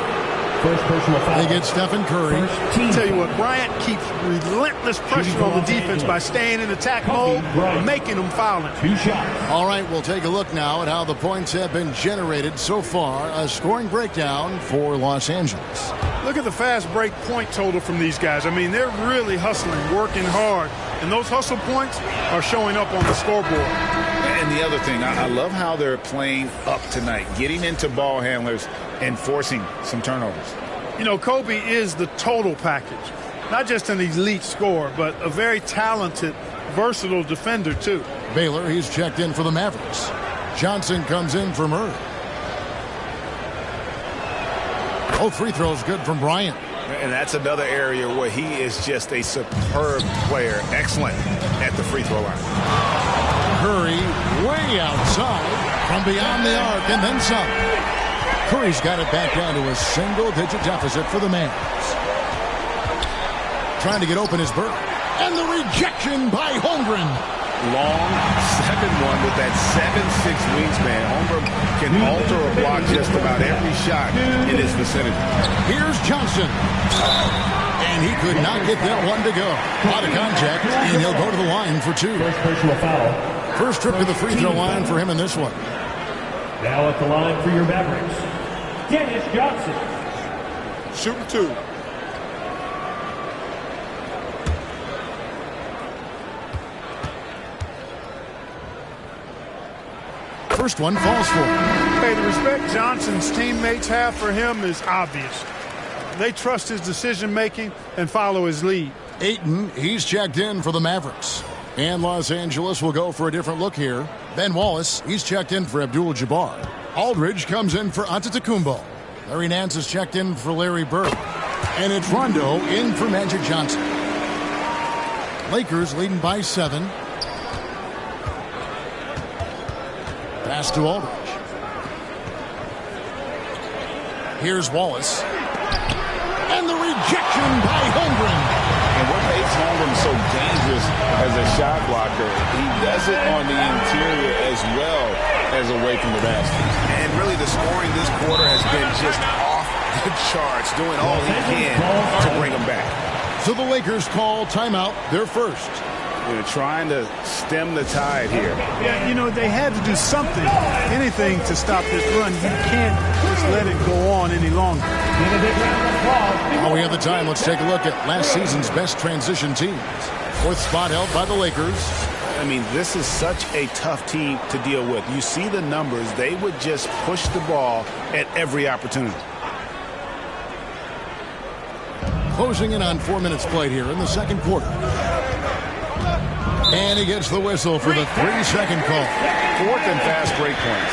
Speaker 3: First personal foul.
Speaker 11: They get Stephen Curry.
Speaker 13: I'll tell you what, Bryant keeps relentless pressure on the defense by staying in attack mode and making them foul him.
Speaker 3: 2 shots.
Speaker 11: All right, we'll take a look now at how the points have been generated so far. A scoring breakdown for Los Angeles.
Speaker 13: Look at the fast break point total from these guys. I mean, they're really hustling, working hard, and those hustle points are showing up on the scoreboard.
Speaker 12: And the other thing, I love how they're playing up tonight, getting into ball handlers and forcing some turnovers.
Speaker 13: You know, Kobe is the total package. Not just an elite scorer, but a very talented, versatile defender, too.
Speaker 11: Baylor, he's checked in for the Mavericks. Johnson comes in for Murray. Both free throws good from Bryant.
Speaker 12: And that's another area where he is just a superb player. Excellent at the free throw line.
Speaker 11: Curry way outside from beyond the arc and then some. Curry's got it back down to a single-digit deficit for the Mavs. Trying to get open is Burke. And the rejection by Holmgren.
Speaker 12: Long 7-1 with that 7'6" wingspan. Holmgren can alter or block just about every shot in his vicinity.
Speaker 11: Here's Johnson. And he could not get that one to go. Out of contact, and he'll go to the line for 2.
Speaker 3: First personal foul.
Speaker 11: First trip to the free throw line for him in this one.
Speaker 3: Now at the line for your Mavericks, Dennis Johnson.
Speaker 5: Shooting 2.
Speaker 11: First one falls for him.
Speaker 13: Hey, the respect Johnson's teammates have for him is obvious. They trust his decision-making and follow his lead.
Speaker 11: Ayton, he's checked in for the Mavericks. And Los Angeles will go for a different look here. Ben Wallace, he's checked in for Abdul-Jabbar. Aldridge comes in for Antetokounmpo. Larry Nance is checked in for Larry Bird. And it's Rondo in for Magic Johnson. Lakers leading by 7. Pass to Aldridge. Here's Wallace. And the rejection by Holmgren.
Speaker 12: And what makes Holmgren so dangerous as a shot blocker, he does it on the interior as well as away from the basket. And really the scoring this quarter has been just off the charts, doing all he can to bring them back.
Speaker 11: So the Lakers call timeout, their first.
Speaker 12: They're trying to stem the tide here.
Speaker 13: Yeah, you know, they had to do something, anything to stop this run. You can't just let it go on any longer.
Speaker 11: While we have the time, let's take a look at last season's best transition teams. 4th spot held by the Lakers.
Speaker 12: I mean, this is such a tough team to deal with. You see the numbers. They would just push the ball at every opportunity.
Speaker 11: Closing in on 4 minutes played here in the second quarter. And he gets the whistle for the 3-second call.
Speaker 12: 4th and fast break points.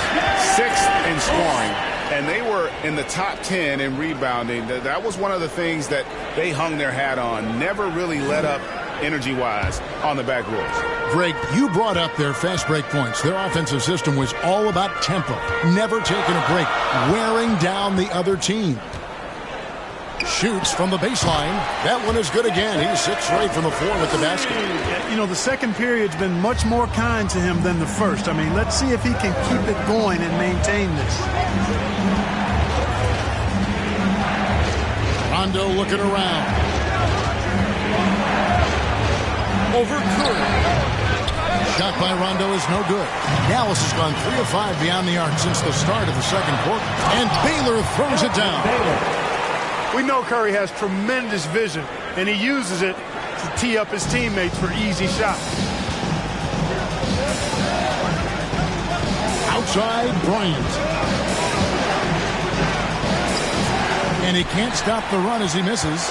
Speaker 12: 6th in scoring. And they were in the top 10 in rebounding. That was one of the things that they hung their hat on. Never really let up energy-wise, on the back boards.
Speaker 11: Greg, you brought up their fast break points. Their offensive system was all about tempo, never taking a break, wearing down the other team. Shoots from the baseline. That one is good again. He's 6 straight from the floor with the basket.
Speaker 13: You know, the second period's been much more kind to him than the first. I mean, let's see if he can keep it going and maintain this.
Speaker 11: Rondo looking around. Over Curry. Shot by Rondo is no good. Dallas has gone 3 of 5 beyond the arc since the start of the second quarter. And Baylor throws it down.
Speaker 13: We know Curry has tremendous vision, and he uses it to tee up his teammates for easy shots.
Speaker 11: Outside Bryant. And he can't stop the run as he misses.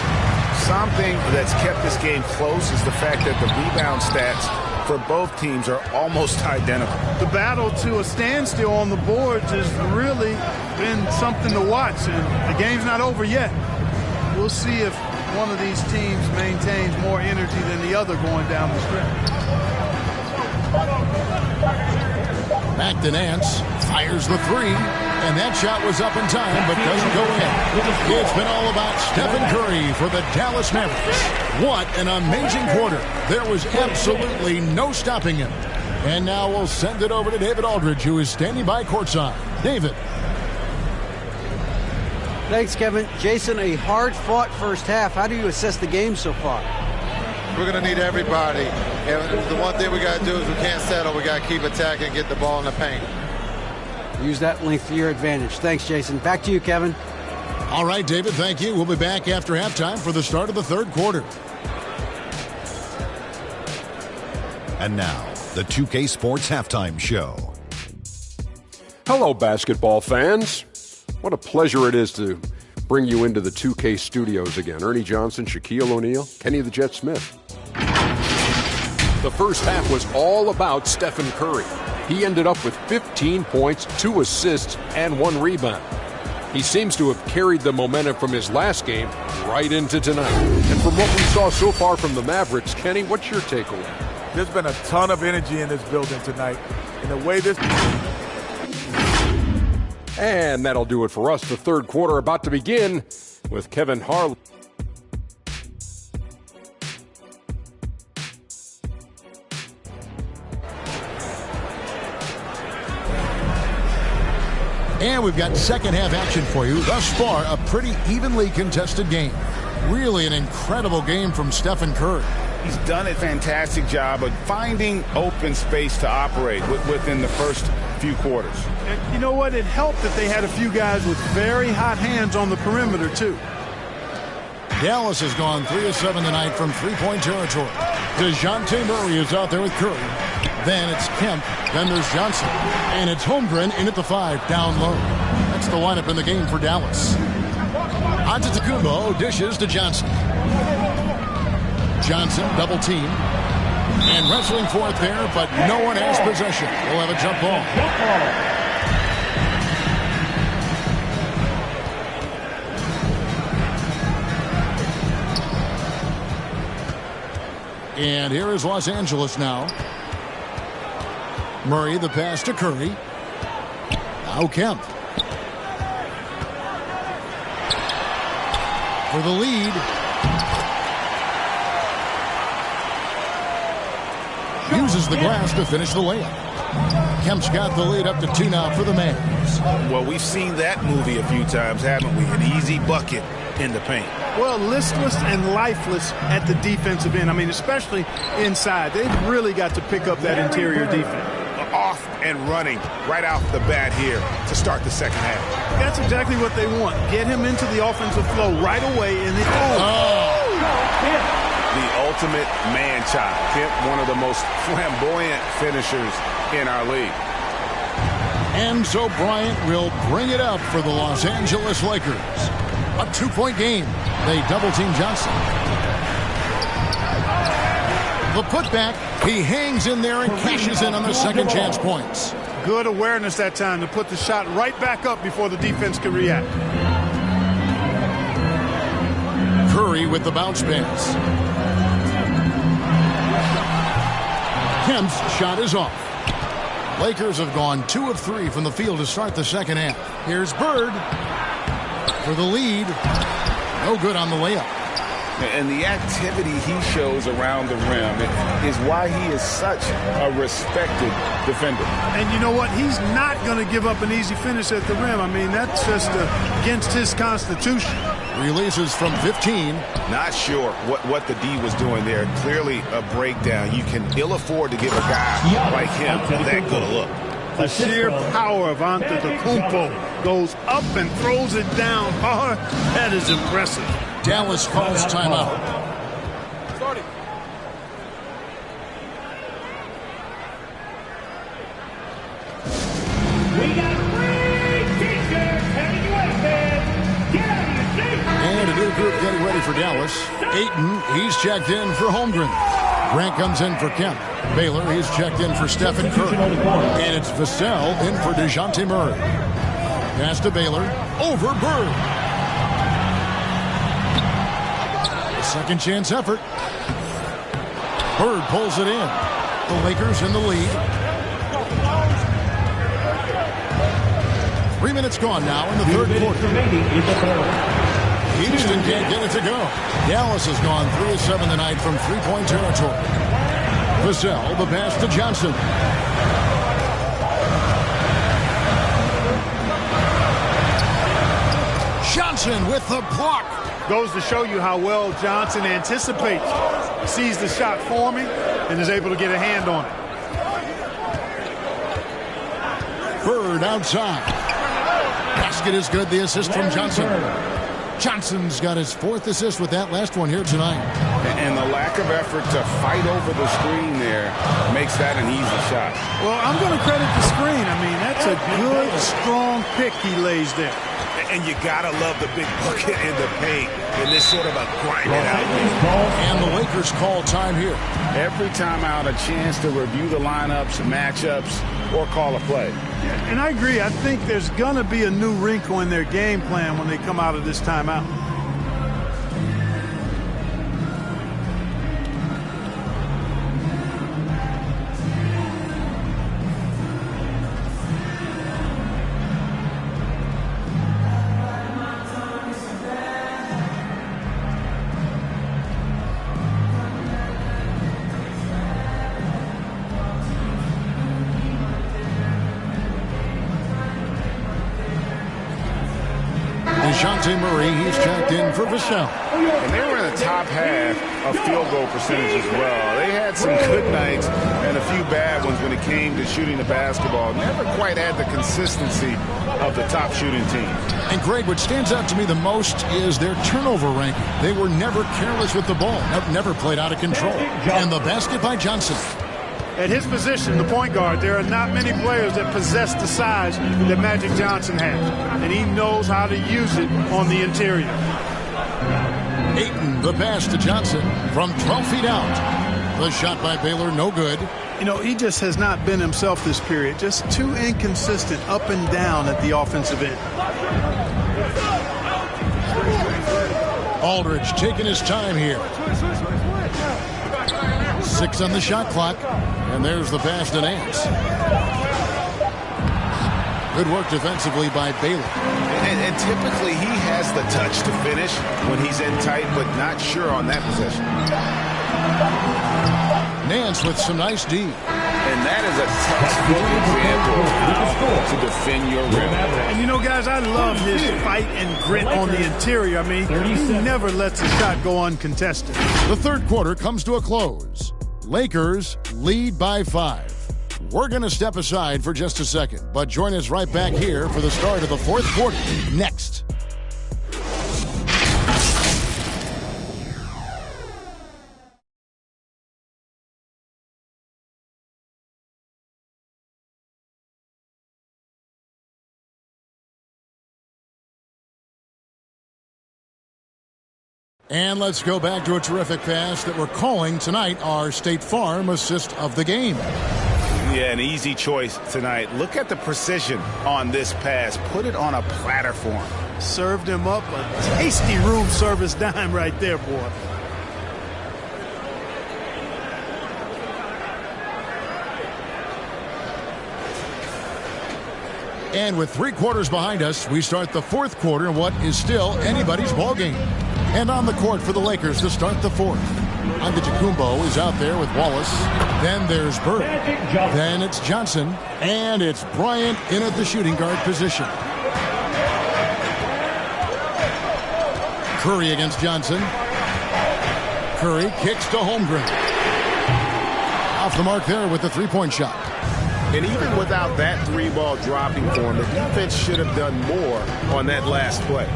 Speaker 12: Something that's kept this game close is the fact that the rebound stats for both teams are almost identical.
Speaker 13: The battle to a standstill on the boards has really been something to watch, and the game's not over yet. We'll see if one of these teams maintains more energy than the other going down the stretch.
Speaker 11: Back to Nance, fires the 3, and that shot was up in time but doesn't go in. It's been all about Stephen Curry for the Dallas Mavericks. What an amazing quarter. There was absolutely no stopping him. And now we'll send it over to David Aldridge, who is standing by courtside. David.
Speaker 14: Thanks, Kevin. Jason, a hard-fought first half. How do you assess the game so far?
Speaker 15: We're going to need everybody. And the one thing we got to do is we can't settle. We got to keep attacking and get the ball in the paint.
Speaker 14: Use that length to your advantage. Thanks, Jason. Back to you, Kevin.
Speaker 11: All right, David, thank you. We'll be back after halftime for the start of the third quarter.
Speaker 6: And now, the 2K Sports Halftime Show.
Speaker 7: Hello, basketball fans. What a pleasure it is to bring you into the 2K studios again. Ernie Johnson, Shaquille O'Neal, Kenny the Jet Smith. The first half was all about Stephen Curry. He ended up with 15 points, 2 assists, and 1 rebound. He seems to have carried the momentum from his last game right into tonight. And from what we saw so far from the Mavericks, Kenny, what's your takeaway?
Speaker 8: There's been a ton of energy in this building tonight. In the way this...
Speaker 7: And that'll do it for us. The third quarter about to begin with Kevin Harlan.
Speaker 11: And we've got second half action for you. Thus far, a pretty evenly contested game. Really an incredible game from Stephen Curry.
Speaker 12: He's done a fantastic job of finding open space to operate within the first few quarters.
Speaker 13: And you know what? It helped that they had a few guys with very hot hands on the perimeter, too.
Speaker 11: Dallas has gone 3 of 7 tonight from three-point territory. DeJounte Murray is out there with Curry. Then it's Kemp. Then there's Johnson. And it's Holmgren in at the 5, down low. That's the lineup in the game for Dallas. Antetokounmpo dishes to Johnson. Johnson double team. And wrestling for it there, but no one has possession. We'll have a jump ball. And here is Los Angeles now. Murray, the pass to Curry. Now Kemp. For the lead. Uses the glass to finish the layup. Kemp's got the lead up to 2 now for the Mavs.
Speaker 12: Well, we've seen that movie a few times, haven't we? An easy bucket in the paint.
Speaker 13: Well, listless and lifeless at the defensive end. I mean, especially inside. They've really got to pick up that interior defense.
Speaker 12: Off and running right off the bat here to start the second half.
Speaker 13: That's exactly what they want. Get him into the offensive flow right away. And then,
Speaker 12: the ultimate man-child. Kemp, one of the most flamboyant finishers in our league.
Speaker 11: And so Bryant will bring it up for the Los Angeles Lakers. A 2-point game. They double-team Johnson. The putback. He hangs in there and cashes in on the second chance points.
Speaker 13: Good awareness that time to put the shot right back up before the defense could react.
Speaker 11: Curry with the bounce pass. Kemp's shot is off. Lakers have gone 2 of 3 from the field to start the second half. Here's Bird for the lead. No good on the layup.
Speaker 12: And the activity he shows around the rim is why he is such a respected defender.
Speaker 13: And you know what? He's not going to give up an easy finish at the rim. I mean, that's just against his constitution.
Speaker 11: Releases from 15.
Speaker 12: Not sure what the D was doing there. Clearly a breakdown. You can ill afford to give a guy like him that good a look.
Speaker 13: The sheer power of Antetokounmpo goes up and throws it down hard. That is impressive.
Speaker 11: Dallas calls timeout.
Speaker 3: We got free t-shirts heading your way, fans. Get out of your seat.
Speaker 11: And a new group getting ready for Dallas. Ayton, he's checked in for Holmgren. Grant comes in for Kemp. Baylor, he's checked in for Stephen Curry. And it's Vassell in for DeJounte Murray. Pass to Baylor. Over Bird. Second chance effort. Bird pulls it in. The Lakers in the lead. 3 minutes gone now in the third quarter. Houston can't get it to go. Dallas has gone 3 of 7 tonight from three-point territory. Vassell, the pass to Johnson. Johnson with the block.
Speaker 13: Goes to show you how well Johnson anticipates, sees the shot forming, and is able to get a hand on it.
Speaker 11: Bird outside. Basket is good. The assist from Johnson. Johnson's got his 4th assist with that last one here tonight.
Speaker 12: And the lack of effort to fight over the screen there makes that an easy shot.
Speaker 13: Well, I'm going to credit the screen. I mean, that's a good, strong pick he lays there.
Speaker 12: And you got to love the big bucket in the paint in this sort of a grinded out.
Speaker 11: And the Lakers call time here.
Speaker 12: Every time out, a chance to review the lineups, matchups, or call a play.
Speaker 13: Yeah, and I agree. I think there's going to be a new wrinkle in their game plan when they come out of this timeout.
Speaker 11: DeJounte Murray, he's checked in for Vassell.
Speaker 12: And they were in the top half of field goal percentage as well. They had some good nights and a few bad ones when it came to shooting the basketball. Never quite had the consistency of the top shooting team.
Speaker 11: And Greg, what stands out to me the most is their turnover ranking. They were never careless with the ball, never played out of control. And the basket by Johnson.
Speaker 13: At his position, the point guard, there are not many players that possess the size that Magic Johnson has. And he knows how to use it on the interior.
Speaker 11: Ayton, the pass to Johnson from 12 feet out. The shot by Baylor, no good.
Speaker 13: You know, he just has not been himself this period. Just too inconsistent up and down at the offensive end.
Speaker 11: Aldridge taking his time here. 6 on the shot clock. And there's the pass to Nance. Good work defensively by Baylor.
Speaker 12: And typically he has the touch to finish when he's in tight, but not sure on that possession.
Speaker 11: Nance with some nice D.
Speaker 12: And that is a textbook example of how to defend your rim.
Speaker 13: And you know, guys, I love his fight and grit on the interior. I mean, he never lets a shot go uncontested.
Speaker 11: The third quarter comes to a close. Lakers lead by 5. We're going to step aside for just a second, but join us right back here for the start of the fourth quarter next. And let's go back to a terrific pass that we're calling tonight our State Farm assist of the game.
Speaker 12: Yeah, an easy choice tonight. Look at the precision on this pass. Put it on a platter for him.
Speaker 13: Served him up a tasty room service dime right there, boy.
Speaker 11: And with 3 quarters behind us, we start the 4th quarter in what is still anybody's ball game. And on the court for the Lakers to start the 4th. Antetokounmpo is out there with Wallace. Then there's Bird. Then it's Johnson. And it's Bryant in at the shooting guard position. Curry against Johnson. Curry kicks to Holmgren. Off the mark there with the 3-point shot.
Speaker 12: And even without that 3-ball dropping for him, the defense should have done more on that last play.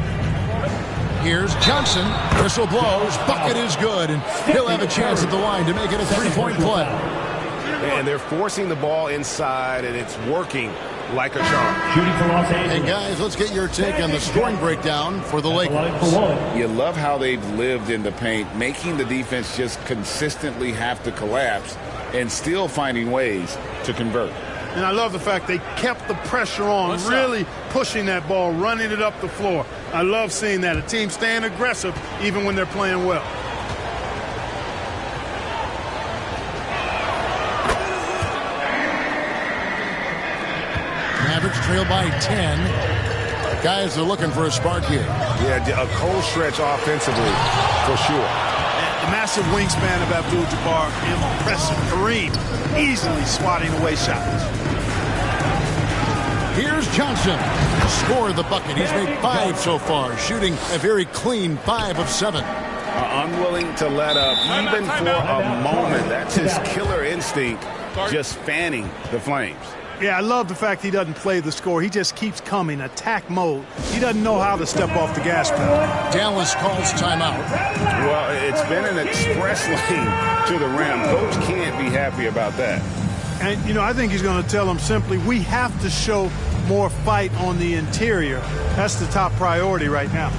Speaker 11: Here's Johnson. Whistle blows. Bucket is good. And he'll have a chance at the line to make it a 3-point play.
Speaker 12: And they're forcing the ball inside, and it's working like a charm.
Speaker 3: Shooting for Los Angeles.
Speaker 11: And guys, let's get your take on the scoring breakdown for the Lakers.
Speaker 12: You love how they've lived in the paint, making the defense just consistently have to collapse and still finding ways to convert.
Speaker 13: And I love the fact they kept the pressure on, really pushing that ball, running it up the floor. I love seeing that. A team staying aggressive even when they're playing well.
Speaker 11: Mavericks trail by 10. Guys are looking for a spark here.
Speaker 12: Yeah, a cold stretch offensively, for sure.
Speaker 13: The massive wingspan of Abdul-Jabbar, impressive. Kareem easily swatting away shots.
Speaker 11: Here's Johnson. Scored the bucket. He's made 5 so far, shooting a very clean 5 of 7.
Speaker 12: Unwilling to let up even for a moment. That's his killer instinct, just fanning the flames.
Speaker 13: Yeah, I love the fact he doesn't play the score. He just keeps coming, attack mode. He doesn't know how to step off the gas pedal.
Speaker 11: Dallas calls timeout.
Speaker 12: Well, it's been an express lane to the rim. Coach can't be happy about that.
Speaker 13: And, you know, I think he's going to tell them simply, we have to show more fight on the interior. That's the top priority right now.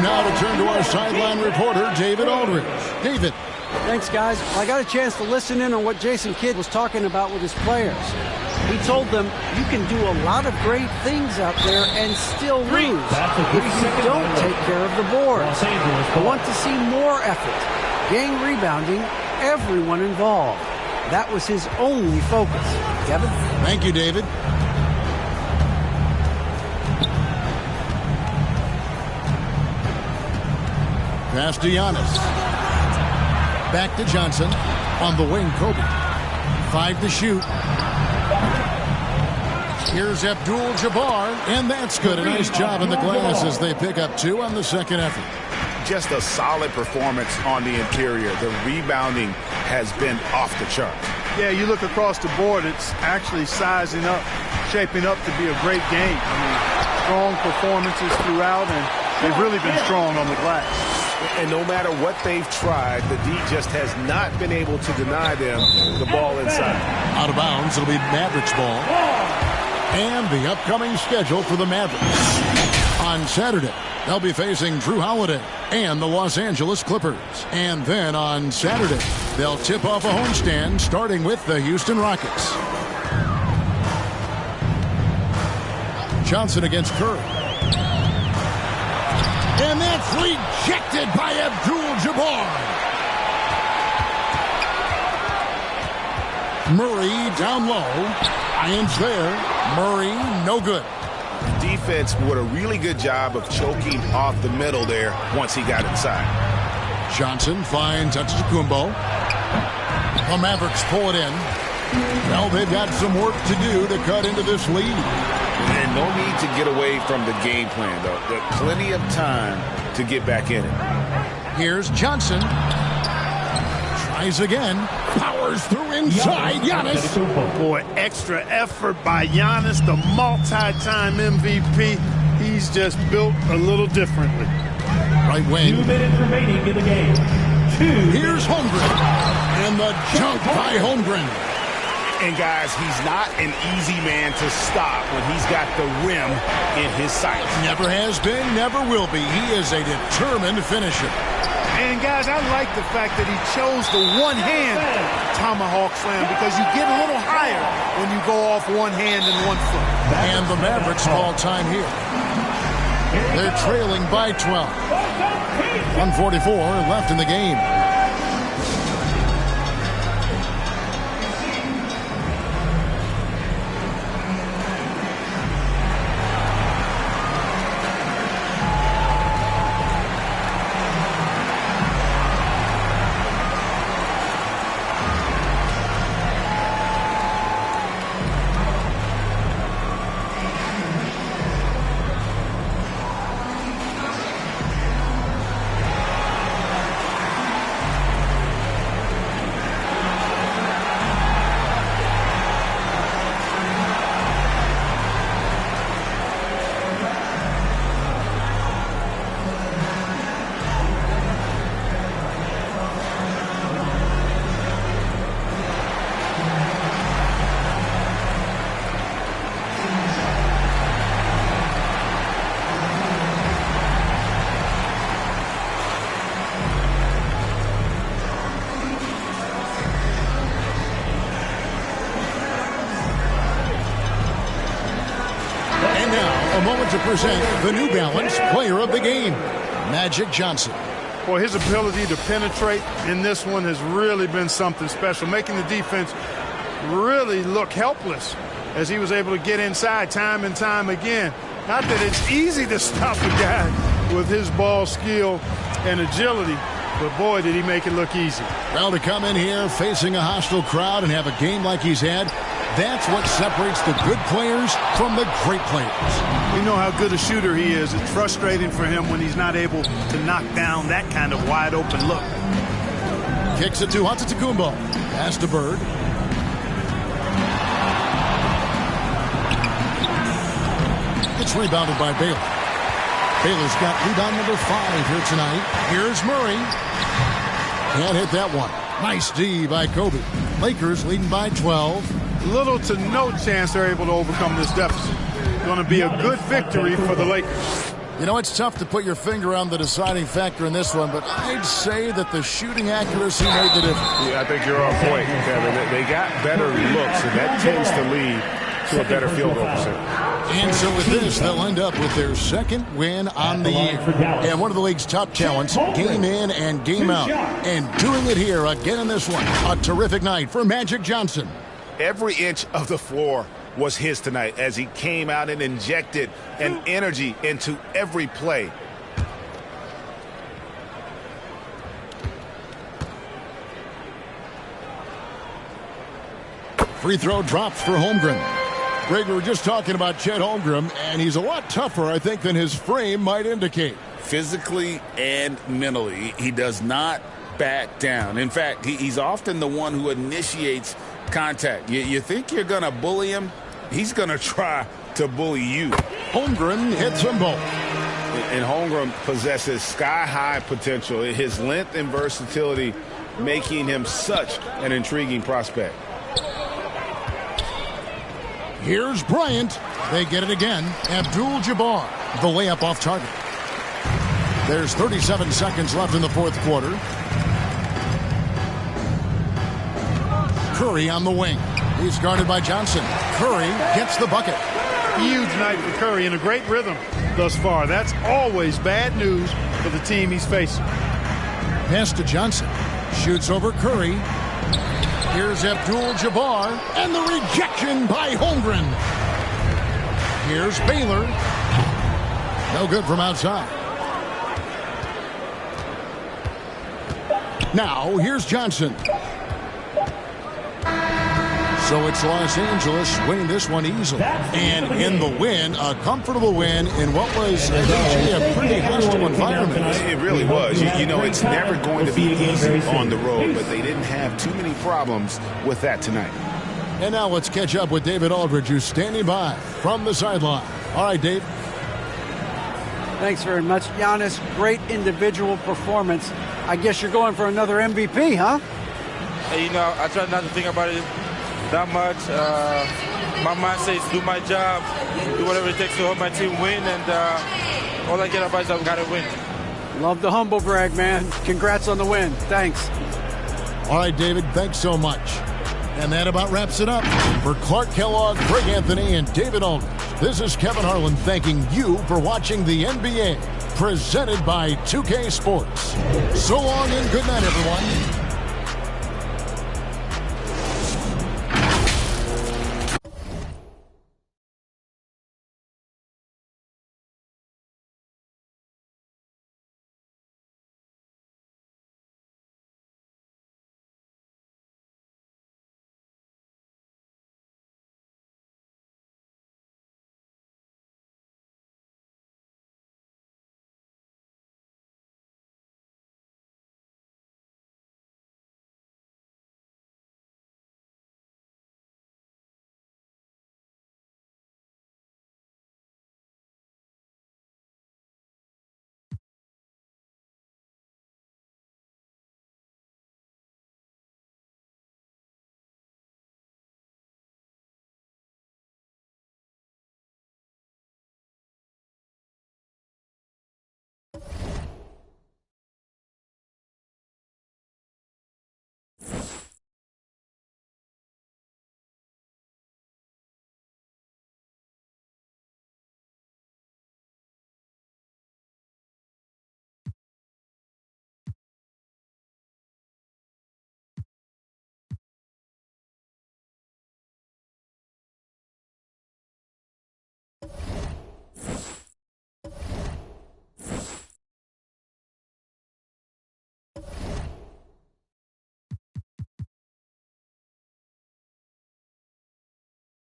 Speaker 11: Now to turn to our sideline reporter, David Aldridge. David.
Speaker 14: Thanks, guys. I got a chance to listen in on what Jason Kidd was talking about with his players. He told them, you can do a lot of great things out there and still lose if you don't take care of the boards. I want to see more effort, gang rebounding, everyone involved. That was his only focus. Kevin?
Speaker 11: Thank you, David. Pass to Giannis. Back to Johnson. On the wing, Kobe. 5 to shoot. Here's Abdul-Jabbar, and that's good. A nice job in the glass as they pick up 2 on the second effort.
Speaker 12: Just a solid performance on the interior. The rebounding has been off the chart.
Speaker 13: Yeah, you look across the board, it's actually sizing up, shaping up to be a great game. I mean, strong performances throughout, and they've really been strong on the glass.
Speaker 12: And no matter what they've tried, the D just has not been able to deny them the ball inside.
Speaker 11: Out of bounds, it'll be Mavericks ball. And the upcoming schedule for the Mavericks. On Saturday, they'll be facing Drew Holiday and the Los Angeles Clippers. And then on Saturday, they'll tip off a homestand starting with the Houston Rockets. Johnson against Curry. And that's rejected by Abdul-Jabbar. Murray down low. Irons there. Murray, no good.
Speaker 12: The defense did a really good job of choking off the middle there once he got inside.
Speaker 11: Johnson finds Antetokounmpo. The Mavericks pull it in. Well, they've got some work to do to cut into this lead.
Speaker 12: And no need to get away from the game plan, though. There's plenty of time to get back in it.
Speaker 11: Here's Johnson. Tries again. Powers through inside. Giannis.
Speaker 13: Boy, extra effort by Giannis, the multi-time MVP. He's just built a little differently.
Speaker 11: Right wing.
Speaker 3: 2 minutes remaining in the game.
Speaker 11: Here's Holmgren. And the jump by Holmgren.
Speaker 12: And guys, he's not an easy man to stop when he's got the rim in his sights.
Speaker 11: Never has been, never will be. He is a determined finisher.
Speaker 13: And guys, I like the fact that he chose the one-hand tomahawk slam because you get a little higher when you go off one hand and one foot.
Speaker 11: And the Mavericks call time here. They're trailing by 12. 1:44 left in the game. To present the New Balance Player of the Game, Magic Johnson.
Speaker 13: Boy, his ability to penetrate in this one has really been something special, making the defense really look helpless as he was able to get inside time and time again. Not that it's easy to stop a guy with his ball skill and agility, but boy, did he make it look easy.
Speaker 11: Well, to come in here facing a hostile crowd and have a game like he's had, that's what separates the good players from the great players.
Speaker 13: We know how good a shooter he is. It's frustrating for him when he's not able to knock down that kind of wide open look.
Speaker 11: Kicks it to Antetokounmpo. Pass to Bird. It's rebounded by Baylor. Baylor's got rebound number 5 here tonight. Here's Murray. Can't hit that one. Nice D by Kobe. Lakers leading by 12.
Speaker 13: Little to no chance they're able to overcome this deficit. Going to be a good victory for the Lakers.
Speaker 11: You know, it's tough to put your finger on the deciding factor in this one, but I'd say that the shooting accuracy made the difference.
Speaker 12: Yeah, I think you're on point, Kevin. They got better looks, and that tends to lead to a better field goal percentage.
Speaker 11: And so with this, they'll end up with their second win on the year. And one of the league's top talents, game in and game out. And doing it here again in this one. A terrific night for Magic Johnson.
Speaker 12: Every inch of the floor was his tonight as he came out and injected an energy into every play.
Speaker 11: Free throw drops for Holmgren. Greg, we were just talking about Chet Holmgren, and he's a lot tougher, I think, than his frame might indicate.
Speaker 12: Physically and mentally, he does not back down. In fact, he's often the one who initiates contact. You think you're going to bully him? He's going to try to bully you.
Speaker 11: Holmgren hits them both.
Speaker 12: And Holmgren possesses sky-high potential. His length and versatility making him such an intriguing prospect.
Speaker 11: Here's Bryant. They get it again. Abdul-Jabbar. The layup off target. There's 37 seconds left in the fourth quarter. Curry on the wing. He's guarded by Johnson. Curry gets the bucket.
Speaker 13: Huge night for Curry in a great rhythm thus far. That's always bad news for the team he's facing.
Speaker 11: Pass to Johnson. Shoots over Curry. Here's Abdul-Jabbar. And the rejection by Holmgren. Here's Baylor. No good from outside. Now, here's Johnson. So it's Los Angeles winning this one easily. And in the win, a comfortable win in what was a pretty hostile environment.
Speaker 12: It really was. You know, it's never going to be easy on the road, but they didn't have too many problems with that tonight.
Speaker 11: And now let's catch up with David Aldridge, who's standing by from the sideline. All right, Dave.
Speaker 14: Thanks very much, Giannis. Great individual performance. I guess you're going for another MVP, huh?
Speaker 16: You know, I try not to think about it that much. My mind says do my job, do whatever it takes to help my team win, and all I get about is I've got to win.
Speaker 14: Love the humble brag, man. Congrats on the win. Thanks.
Speaker 11: All right, David, thanks so much. And that about wraps it up. For Clark Kellogg, Greg Anthony, and David Aldridge, this is Kevin Harlan thanking you for watching the NBA, presented by 2K Sports. So long and good night, everyone.